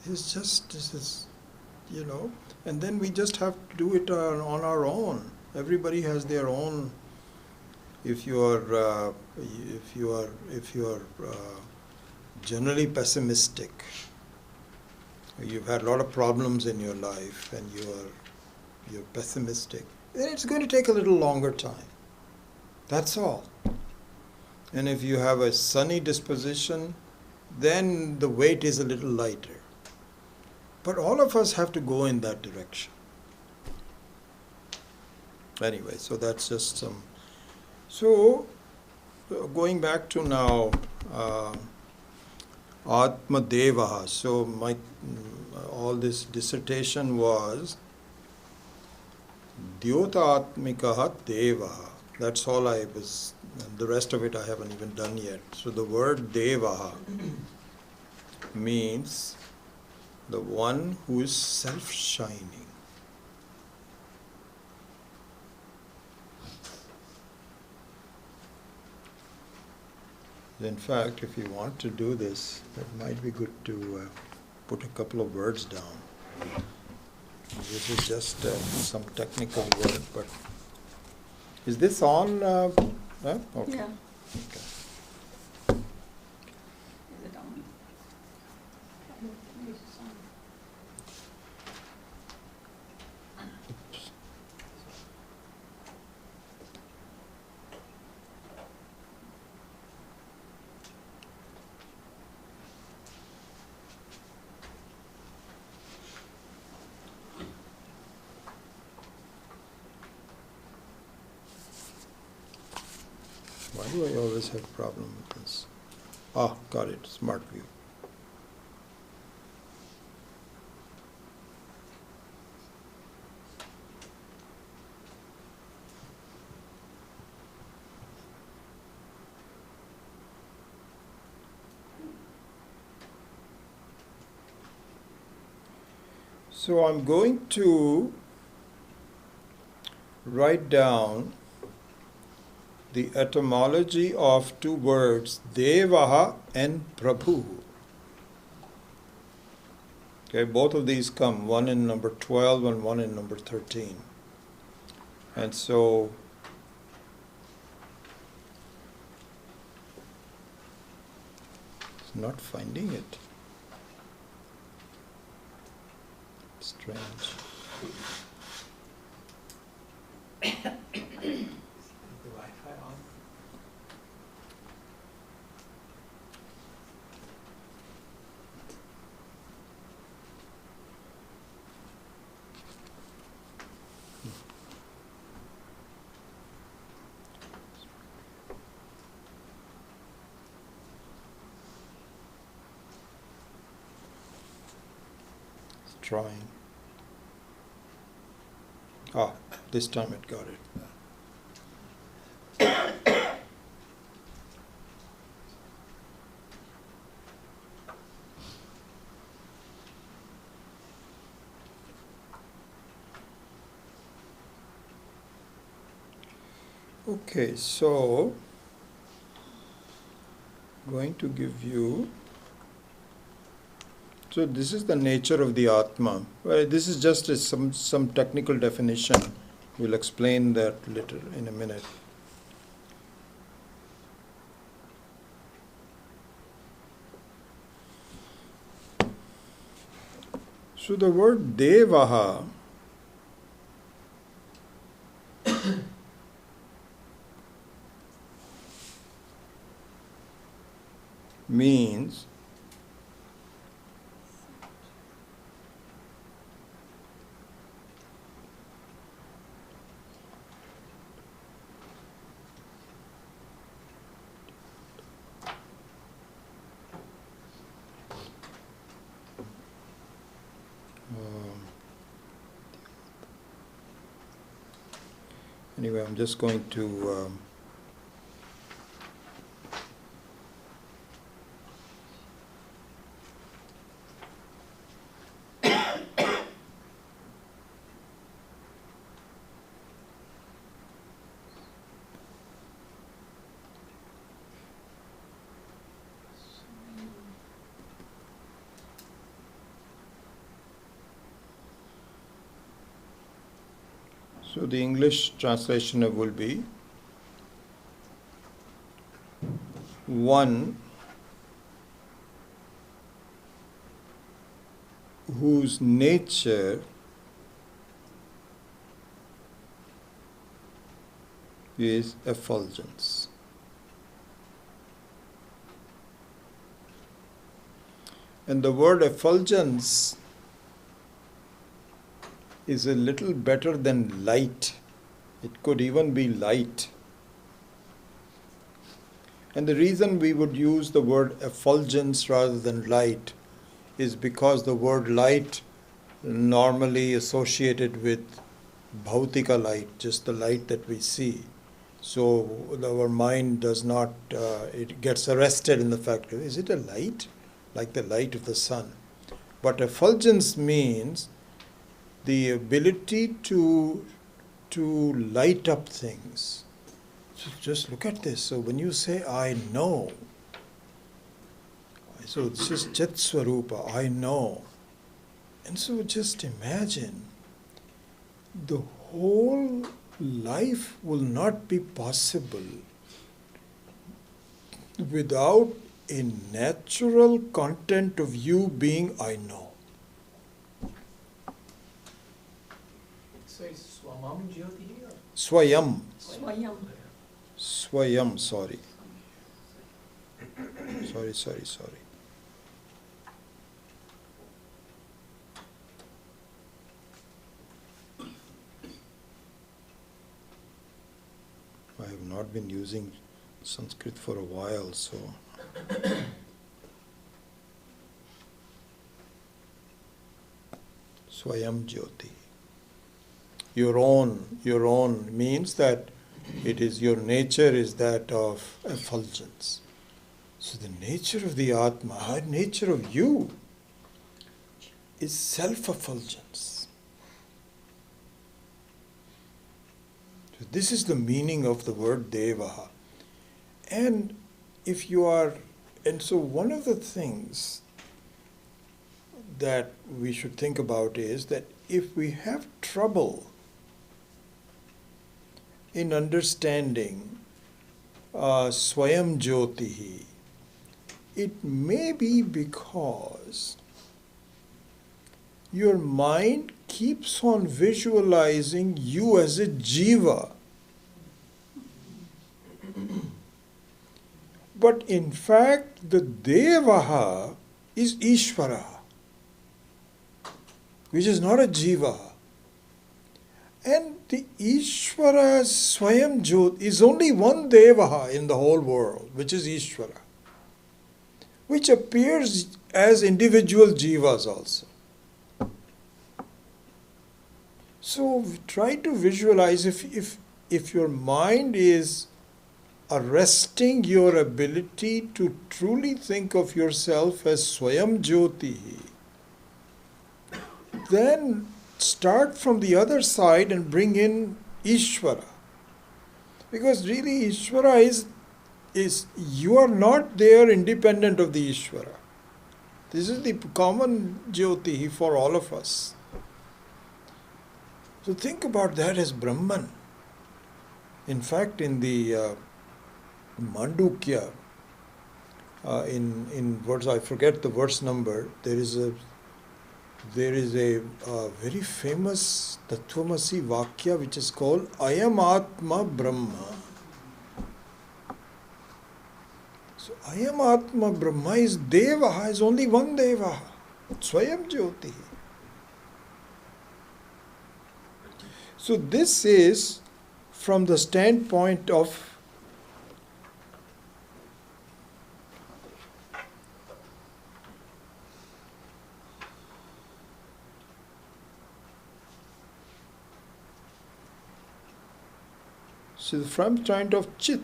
It's just, this is, and then we just have to do it on our own. Everybody has their own. If you are generally pessimistic, you've had a lot of problems in your life, and you're pessimistic, then it's going to take a little longer time. That's all. And if you have a sunny disposition, then the weight is a little lighter. But all of us have to go in that direction. Anyway, so that's just some. So, going back to now, Atma Devaha. So all this dissertation was Dyota Atmikaha Devaha. That's all I was. The rest of it I haven't even done yet. So the word Devaha means the one who is self-shining. In fact, if you want to do this, it might be good to put a couple of words down. This is just some technical word, but is this on? Okay. Yeah. Okay. Is it on? Why do I always have a problem with this? Ah, got it. Smart view. So I'm going to write down the etymology of two words, Devaha and Prabhu. Okay, both of these come, one in number 12 and one in number 13. And so, it's not finding it. Strange. Is the Wi-Fi on? It's trying. Ah, this time it got it. Okay, so going to give you. So this is the nature of the Atma. Well, this is just some technical definition. We'll explain that later in a minute. So the word Devaha means anyway, I'm just going to so the English translation will be one whose nature is effulgence. And the word effulgence is a little better than light. It could even be light. And the reason we would use the word effulgence rather than light is because the word light normally associated with bhautika light, just the light that we see. So our mind does not, it gets arrested in the fact, is it a light? Like the light of the sun. But effulgence means the ability to light up things. So just look at this. So when you say, I know, so this is Chit Swarupa, I know. And so just imagine, the whole life will not be possible without a natural content of you being I know. So it's Swamam Jyoti or? Swayam. Swayam. Swayam, sorry. Sorry. I have not been using Sanskrit for a while, so. Swayam Jyoti. Your own means that it is your nature is that of effulgence. So the nature of the Atma, the nature of you is self-effulgence. This is the meaning of the word Devaha. And if you are, and so one of the things that we should think about is that if we have trouble in understanding Swayam Jyotihi, it may be because your mind keeps on visualizing you as a jiva. But in fact, the Devaha is Ishvara, which is not a jiva. And the Ishvara Swayam Jyot is only one Devaha in the whole world, which is Ishvara, which appears as individual jivas also. So try to visualize if your mind is arresting your ability to truly think of yourself as Swayam Jyoti, then start from the other side and bring in Ishvara. Because really Ishvara is you are not there independent of the Ishvara. This is the common Jyoti for all of us. So think about that as Brahman. In fact, in the Mandukya, in verse, I forget the verse number, there is a very famous Tattvamasi Vakya which is called Ayam Atma Brahma. So Ayam Atma Brahma is Devaha, is only one Devaha, Swayam Jyoti. So this is from the standpoint of Chit,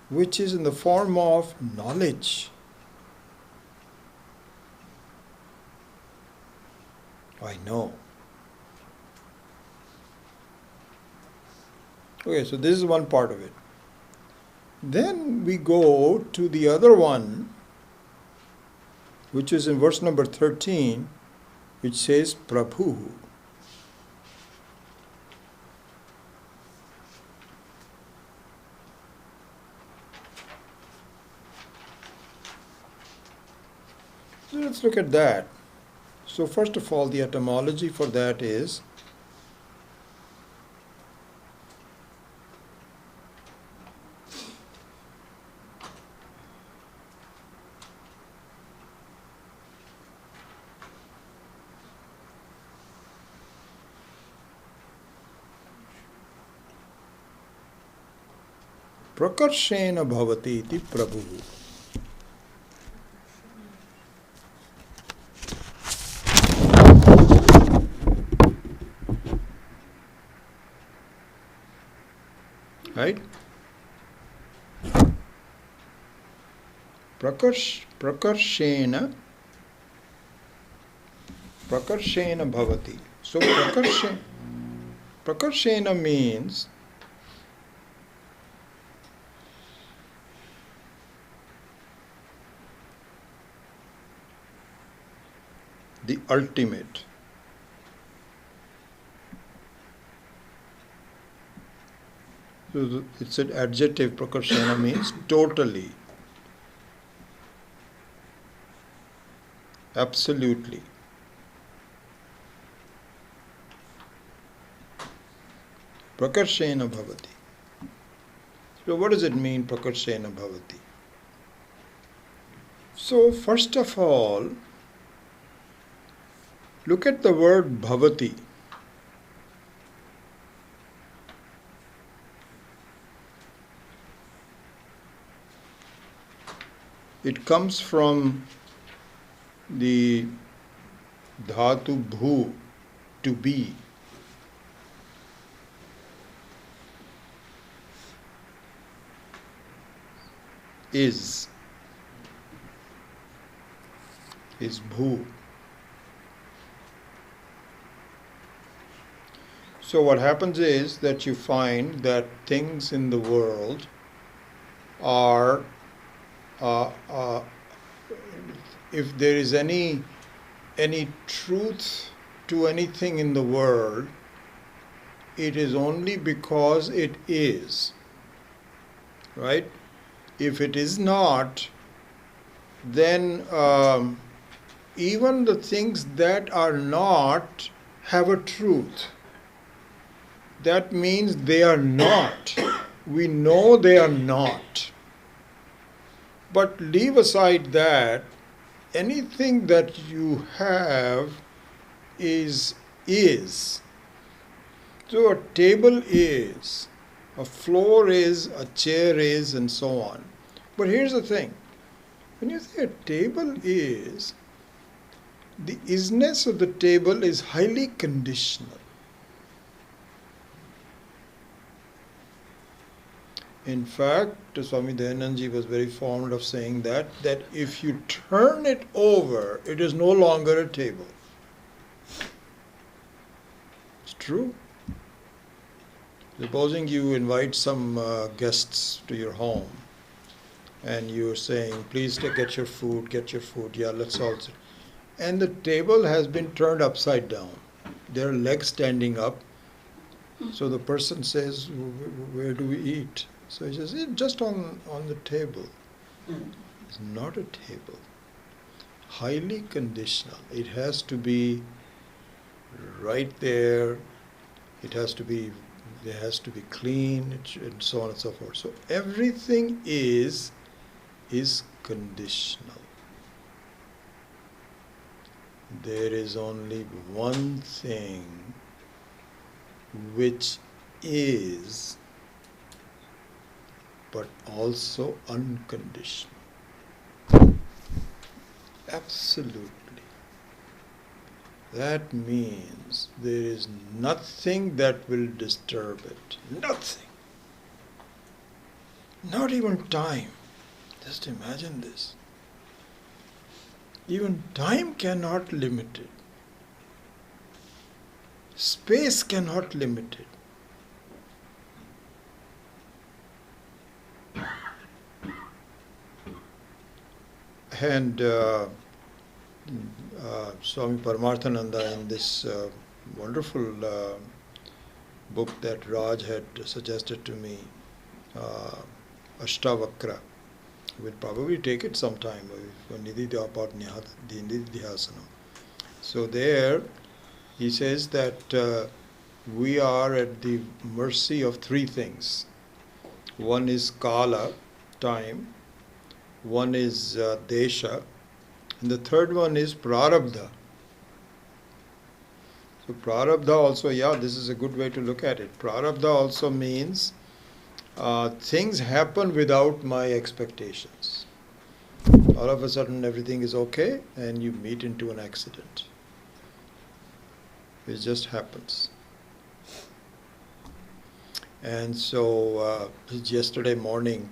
which is in the form of knowledge. I know. Okay, so this is one part of it. Then we go to the other one, which is in verse number 13, which says Prabhu. So let's look at that. So first of all, the etymology for that is Prakarshena bhavati iti Prabhu. Right? Prakarshena bhavati. So prakarshena means the ultimate. So it's an adjective, prakarshena means totally, absolutely. Prakarshena bhavati. So what does it mean, prakarshena bhavati? So first of all, look at the word bhavati. It comes from the dhatu bhu, to be. Is bhu. So what happens is that you find that things in the world are, uh, uh, if there is any truth to anything in the world, it is only because it is, right? If it is not, then even the things that are not have a truth. That means they are not. We know they are not. But leave aside that, anything that you have is. So a table is, a floor is, a chair is, and so on. But here's the thing. When you say a table is, the isness of the table is highly conditional. In fact, Swami Dayanandaji was very fond of saying that if you turn it over, it is no longer a table. It's true. Supposing you invite some guests to your home, and you're saying, please get your food, yeah, let's all sit. And the table has been turned upside down. There are legs standing up. So the person says, where do we eat? So he says, just on the table. It's not a table. Highly conditional. It has to be right there. It has to be clean, and so on and so forth. So everything is conditional. There is only one thing which is, but also unconditional. Absolutely. That means there is nothing that will disturb it. Nothing. Not even time. Just imagine this. Even time cannot limit it. Space cannot limit it. And Swami Paramarthananda, in this wonderful book that Raj had suggested to me, Ashtavakra, we'll probably take it sometime for about Nididhyasana. So there he says that we are at the mercy of three things. One is Kala, time. One is Desha. And the third one is Prarabdha. So Prarabdha also, this is a good way to look at it. Prarabdha also means things happen without my expectations. All of a sudden everything is okay and you meet into an accident. It just happens. And so yesterday morning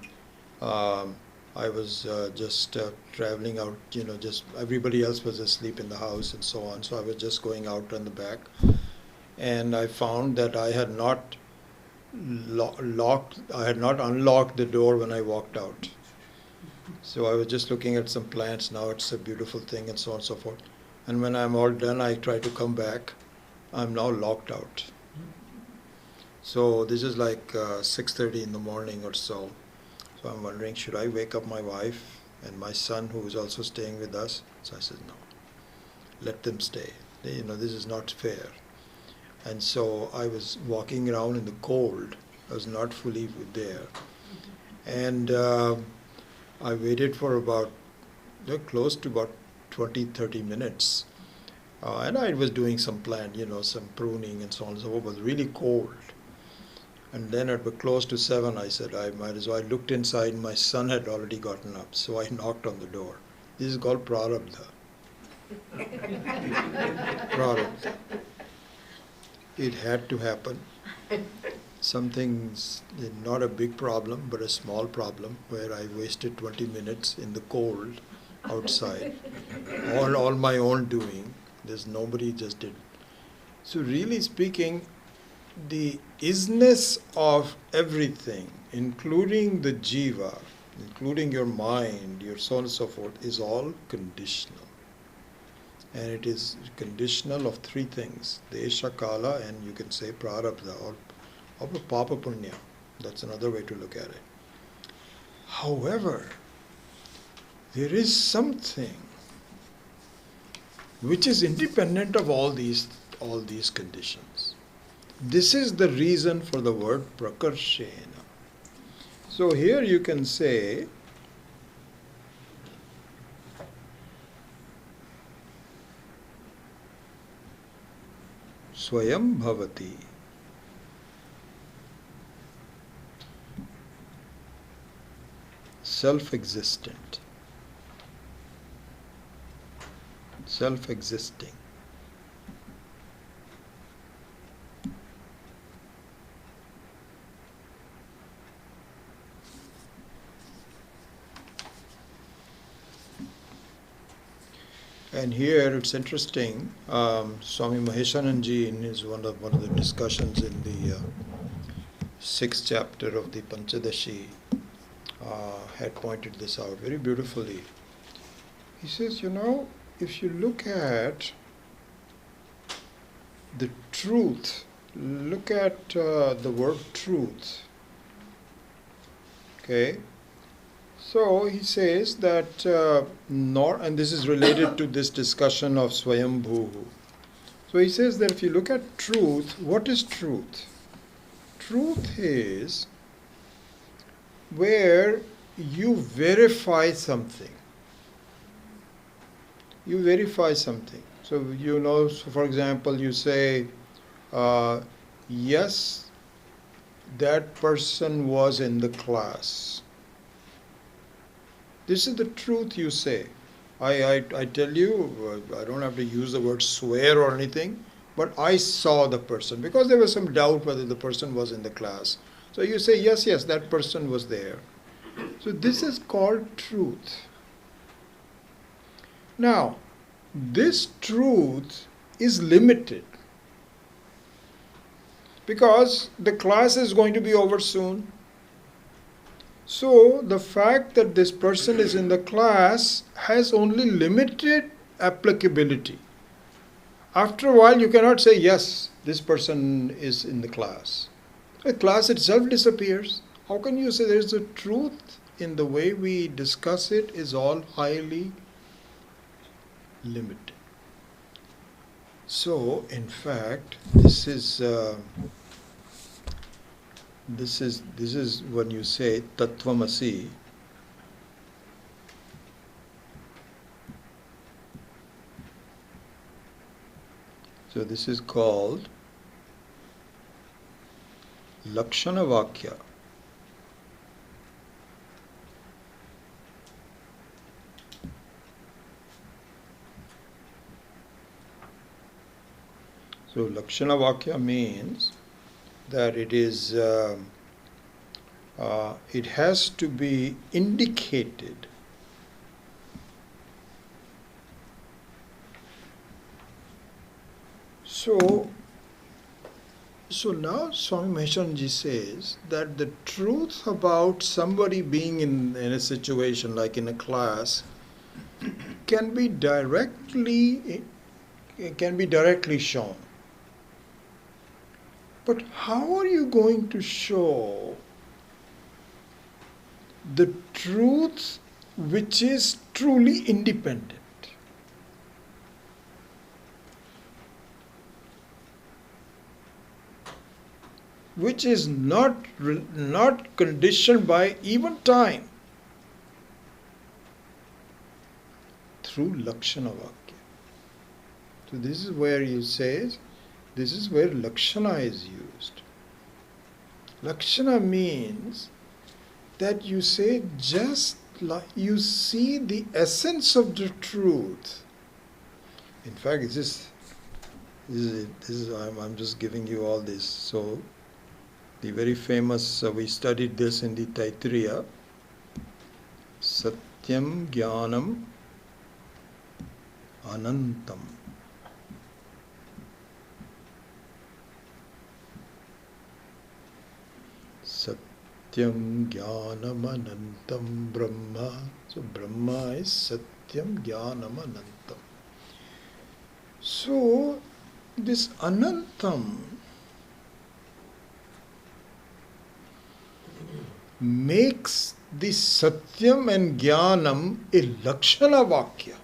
I was just traveling out, just everybody else was asleep in the house and so on. So I was just going out on the back, and I found that I had not unlocked the door when I walked out. So I was just looking at some plants. Now it's a beautiful thing and so on and so forth. And when I'm all done, I try to come back. I'm now locked out. So this is like 6:30 in the morning or so. So I'm wondering, should I wake up my wife and my son, who is also staying with us? So I said, no, let them stay. This is not fair. And so I was walking around in the cold. I was not fully there. And I waited for about, close to about 20-30 minutes. And I was doing some plant, some pruning and so on and so forth. It was really cold. And then at close to 7, I said, I might as well. I looked inside, my son had already gotten up. So I knocked on the door. This is called Prarabdha. Prarabdha. It had to happen. Something's not a big problem, but a small problem, where I wasted 20 minutes in the cold outside. all my own doing. There's nobody just did. So really speaking, the isness of everything, including the jiva, including your mind, your so on and so forth, is all conditional. And it is conditional of three things: desha, kala, and you can say prarabdha or papa punya. That's another way to look at it. However, there is something which is independent of all these conditions. This is the reason for the word prakarshena. So here you can say Swayam Bhavati. Self-existent. Self-existing. And here it's interesting. Swami Maheshananji, in his one of the discussions in the sixth chapter of the Panchadashi, had pointed this out very beautifully. He says, if you look at the truth, look at the word truth. Okay. So he says that, and this is related to this discussion of Swayambhu. So he says that if you look at truth, what is truth? Truth is where you verify something. You verify something. So so for example, you say, yes, that person was in the class. This is the truth you say. I tell you, I don't have to use the word swear or anything, but I saw the person, because there was some doubt whether the person was in the class. So you say, yes, that person was there. So this is called truth. Now, this truth is limited, because the class is going to be over soon. So the fact that this person is in the class has only limited applicability. After a while, you cannot say, yes, this person is in the class. The class itself disappears. How can you say there is a truth in the way we discuss it is all highly limited? So, in fact, this is when you say Tattvamasi. So this is called Lakshana Vakya. So Lakshana Vakya means that it is it has to be indicated. So now Swami Maheshanji says that the truth about somebody being in a situation like in a class can be directly shown. But how are you going to show the truth which is truly independent? Which is not conditioned by even time? Through Lakshana Vakya. So this is where he says, this is where Lakshana is used. Lakshana means that you say just like you see the essence of the truth. In fact, I'm just giving you all this. So the very famous, we studied this in the Taittiriya, Satyam Jnanam Anantam. Satyam Jnanam Anantam Brahma. So Brahma is Satyam Jnanam Anantam. So this Anantam makes the Satyam and Jnanam a Lakshana Vakya.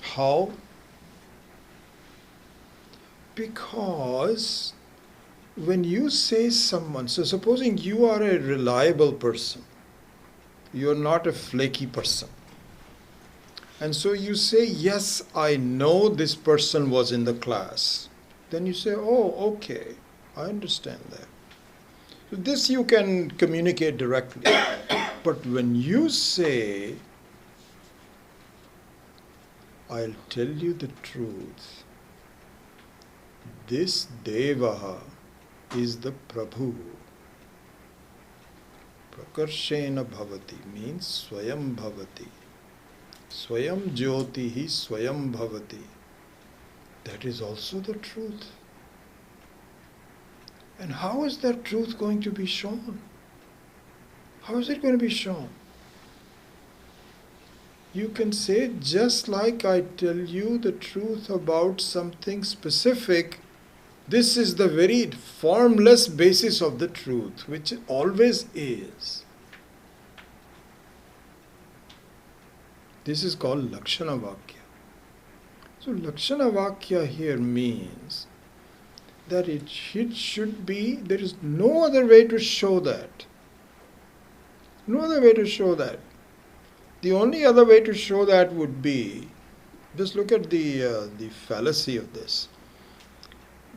How? Because when you say someone, so supposing you are a reliable person, you are not a flaky person, and so you say, yes, I know this person was in the class, then you say, oh, okay, I understand that. So this you can communicate directly. But when you say, I'll tell you the truth, this Devaha is the Prabhu. Prakarshena bhavati means Swayam bhavati. Swayam jyotihi Swayam bhavati. That is also the truth. And how is that truth going to be shown? How is it going to be shown? You can say, just like I tell you the truth about something specific, this is the very formless basis of the truth, which it always is. This is called Lakshana Vakya. So Lakshana Vakya here means that it should be, there is no other way to show that. No other way to show that. The only other way to show that would be, just look at the fallacy of this.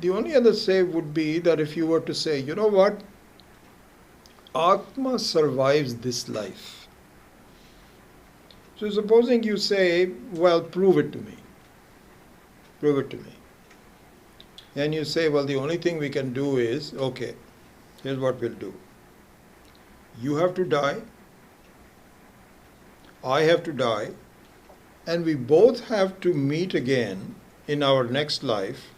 The only other say would be that if you were to say, you know what, Atma survives this life. So supposing you say, well, prove it to me. Prove it to me. And you say, well, the only thing we can do is, okay, here's what we'll do. You have to die, I have to die, and we both have to meet again in our next life,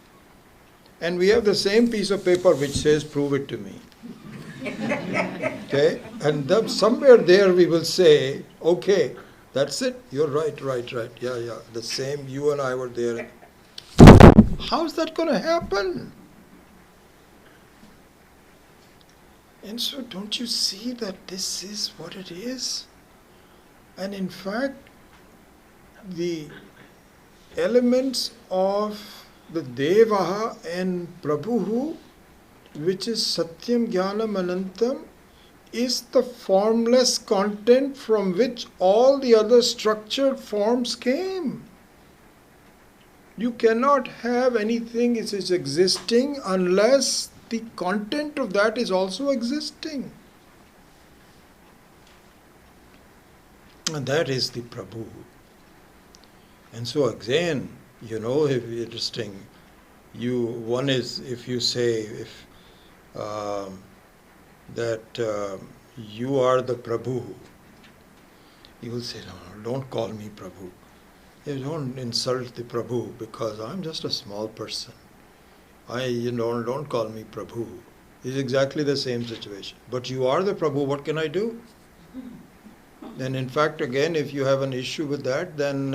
and we have the same piece of paper which says, prove it to me. Okay? And then somewhere there we will say, okay, that's it, you're right, yeah, the same, you and I were there. How's that going to happen? And so don't you see that this is what it is? And in fact, the elements of the Devaha and Prabhu, which is Satyam Jnanam Anantam, is the formless content from which all the other structured forms came. You cannot have anything which is existing unless the content of that is also existing. And that is the Prabhu. And so again, if interesting, one is if you say that you are the Prabhu, you will say, no, don't call me Prabhu. You don't insult the Prabhu because I'm just a small person. Don't call me Prabhu. It's exactly the same situation. But you are the Prabhu, what can I do? And in fact, again, if you have an issue with that, then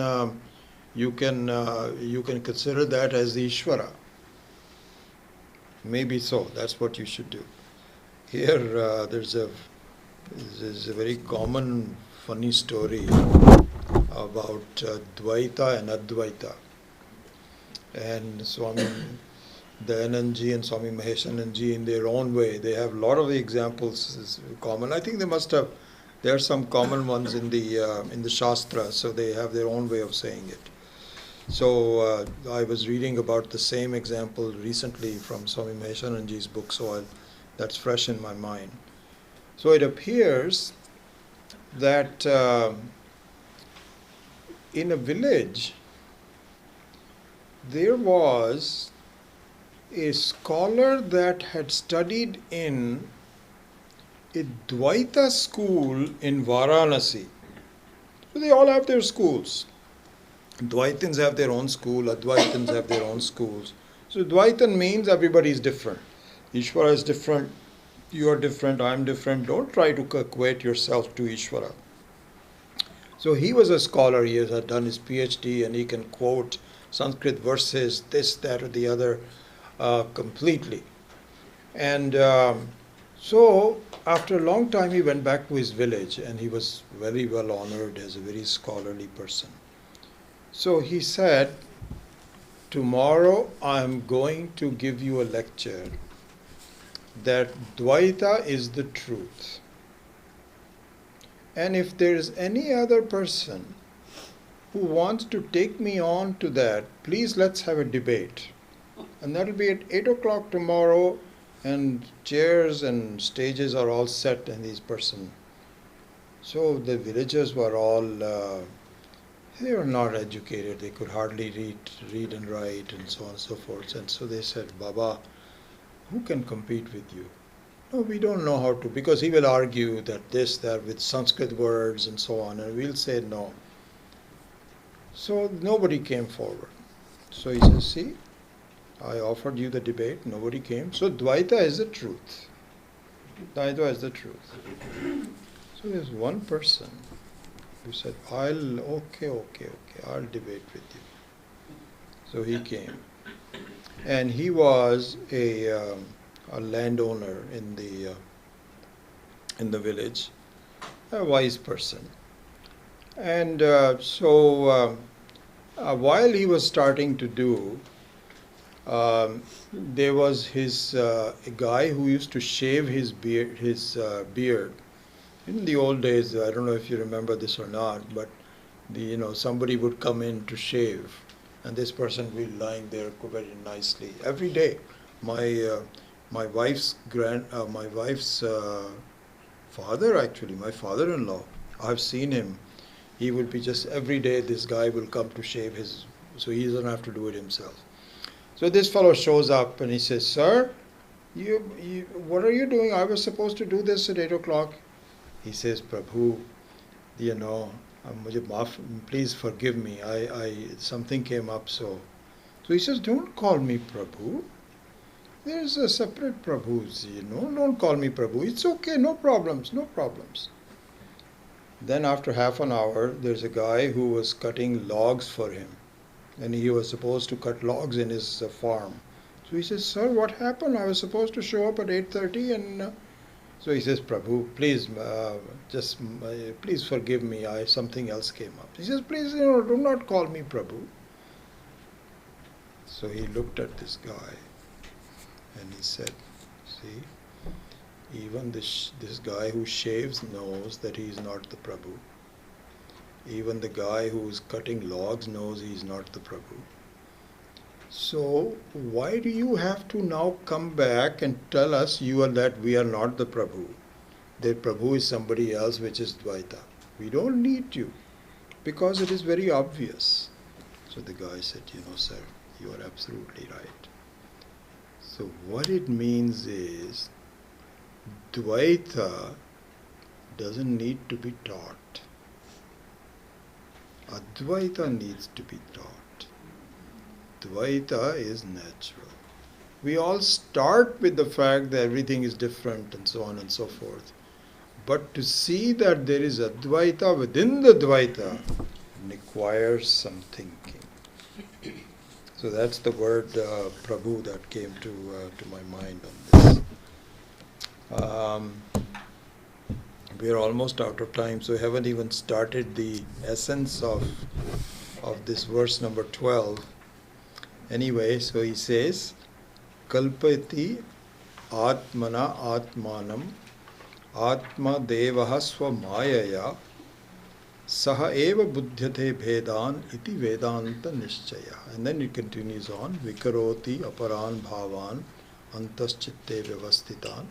you can consider that as the Ishvara. Maybe so. That's what you should do. Here, there's a very common, funny story about Dvaita and Advaita. And Swami Dayanandji and Swami Maheshanandji, in their own way, they have a lot of the examples is common. I think there are some common ones in the Shastra, so they have their own way of saying it. So I was reading about the same example recently from Swami Maheshanandji's book, so that's fresh in my mind. So it appears that in a village there was a scholar that had studied in a Dvaita school in Varanasi. So they all have their schools. Dvaitins have their own school, Advaitins have their own schools. So Dvaitan means everybody is different. Ishvara is different, You are different, I am different. Don't try to equate yourself to Ishvara. So he was a scholar, he had done his PhD, and he can quote Sanskrit verses, this, that, or the other, completely. And so after a long time he went back to his village, and he was very well honored as a very scholarly person. So he said, tomorrow I am going to give you a lecture that Dvaita is the truth. And if there is any other person who wants to take me on to that, please let's have a debate. And that'll be at 8 o'clock tomorrow, and chairs and stages are all set in this person. So the villagers were all, they were not educated, they could hardly read and write and so on and so forth. And so they said, Baba, who can compete with you? No, we don't know how to, because he will argue that this, that with Sanskrit words and so on, and we'll say no. So nobody came forward. So he says, see, I offered you the debate, nobody came. So Dvaita is the truth. Dvaita is the truth. So there's one person who said, okay, I'll debate with you. So he came. And he was a landowner in the village, a wise person. And while he was starting to do, there was a guy who used to shave his beard. In the old days, I don't know if you remember this or not, but somebody would come in to shave, and this person would be lying there very nicely every day. My wife's father, actually, my father-in-law, I've seen him. He will be just every day, this guy will come to shave his, so he doesn't have to do it himself. So this fellow shows up and he says, sir, what are you doing? I was supposed to do this at 8 o'clock. He says, Prabhu, please forgive me. Something came up, so he says, don't call me Prabhu. There's a separate Prabhus, don't call me Prabhu. It's okay, no problems. Then after half an hour, there's a guy who was cutting logs for him. And he was supposed to cut logs in his farm. So he says, sir, what happened? I was supposed to show up at 8:30 and... So he says, Prabhu, please, please forgive me. Something else came up. He says, please, do not call me Prabhu. So he looked at this guy and he said, see, even this guy who shaves knows that he is not the Prabhu. Even the guy who is cutting logs knows he is not the Prabhu. So why do you have to now come back and tell us that we are not the Prabhu? That Prabhu is somebody else, which is Dvaita. We don't need you, because it is very obvious. So the guy said, sir, you are absolutely right. So what it means is, Dvaita doesn't need to be taught. Advaita needs to be taught. Dvaita is natural. We all start with the fact that everything is different and so on and so forth. But to see that there is Advaita within the Dvaita requires some thinking. So that's the word Prabhu that came to my mind on this. We are almost out of time, so we haven't even started the essence of this verse number 12. Anyway, so he says, Kalpati Atmana Atmanam Atma Devaha Swamayaya Saha Eva Buddhyate Bhedan Iti Vedanta Nishchaya. And then it continues on, Vikaroti Aparan Bhavan Antaschitte Vyavastitan.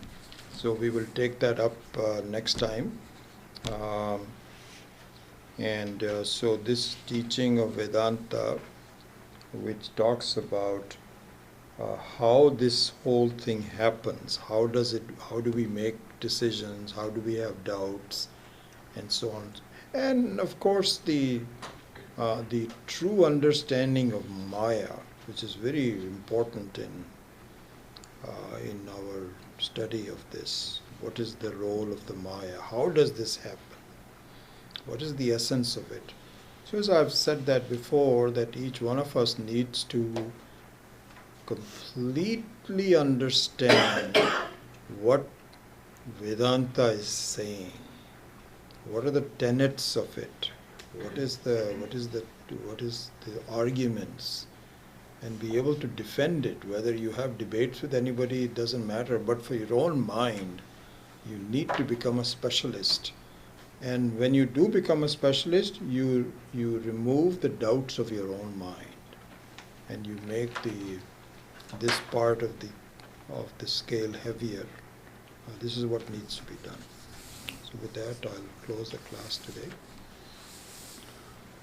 So we will take that up next time. So this teaching of Vedanta, which talks about how this whole thing happens, how do we make decisions, how do we have doubts, and so on. And of course the true understanding of Maya, which is very important in in our study of this. What is the role of the Maya? How does this happen? What is the essence of it? So as I've said that before, that each one of us needs to completely understand what Vedanta is saying. What are the tenets of it? What is the arguments? And be able to defend it. Whether you have debates with anybody, it doesn't matter. But for your own mind, you need to become a specialist. And when you do become a specialist, you remove the doubts of your own mind, and you make this part of the scale heavier. This is what needs to be done. So with that, I'll close the class today.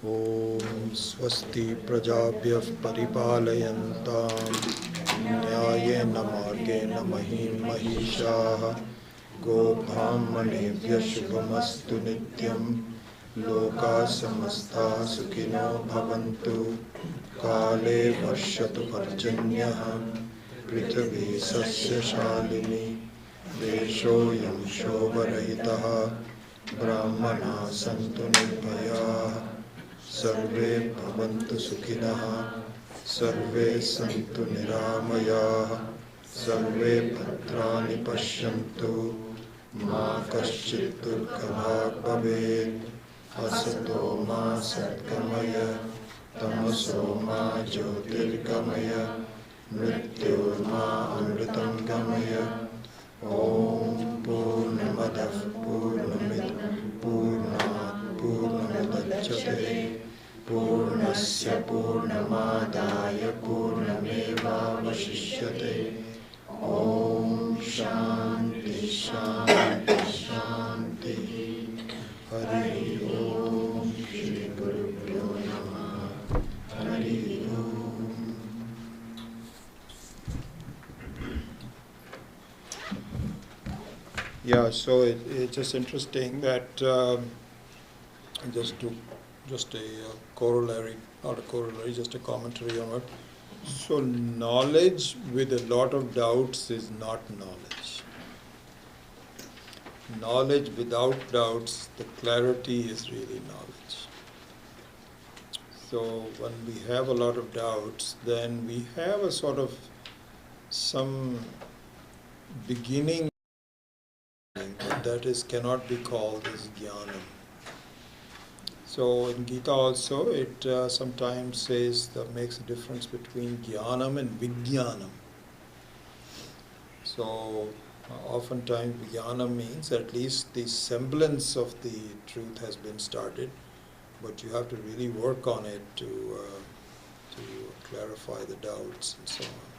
Om Swasti Prajabhyav Paripalayantam Nyayena Margena Mahim Mahishaha Gobhammanebhya Shubhamastu Nityam Loka Samastha Sukhino Bhavantu Kale Varshatu Parjanyaha Prithvi Sasya Shalini Deshoyam Shobharahitaha Brahmana Santu Nirbhayaha Sarve Bhavantu Sukhinaha Sarve Santu Niramayaha Sarve Bhadrani Pashyantu Ma Kaschit Durgabhag Bhavet Asato Ma Satgamaya Tamaso Ma Jyotirgamaya Mrityor Ma Amritam Gamaya Om Purnamadav Purnamid Purnat Purnamidachyate Purnasya Purnamadaya Purnameva Vashishyate Om Shanti Shanti Shanti Hari Om Shri Gurubhyo Namah Hari Om. Yeah, so it's just interesting that just a corollary, not a corollary, just a commentary on it. So knowledge with a lot of doubts is not knowledge. Knowledge without doubts, the clarity is really knowledge. So when we have a lot of doubts, then we have a sort of some beginning that cannot be called as jnana. So in Gita also, it sometimes says that makes a difference between jnanam and vijnanam. So oftentimes vijnanam means at least the semblance of the truth has been started, but you have to really work on it to clarify the doubts and so on.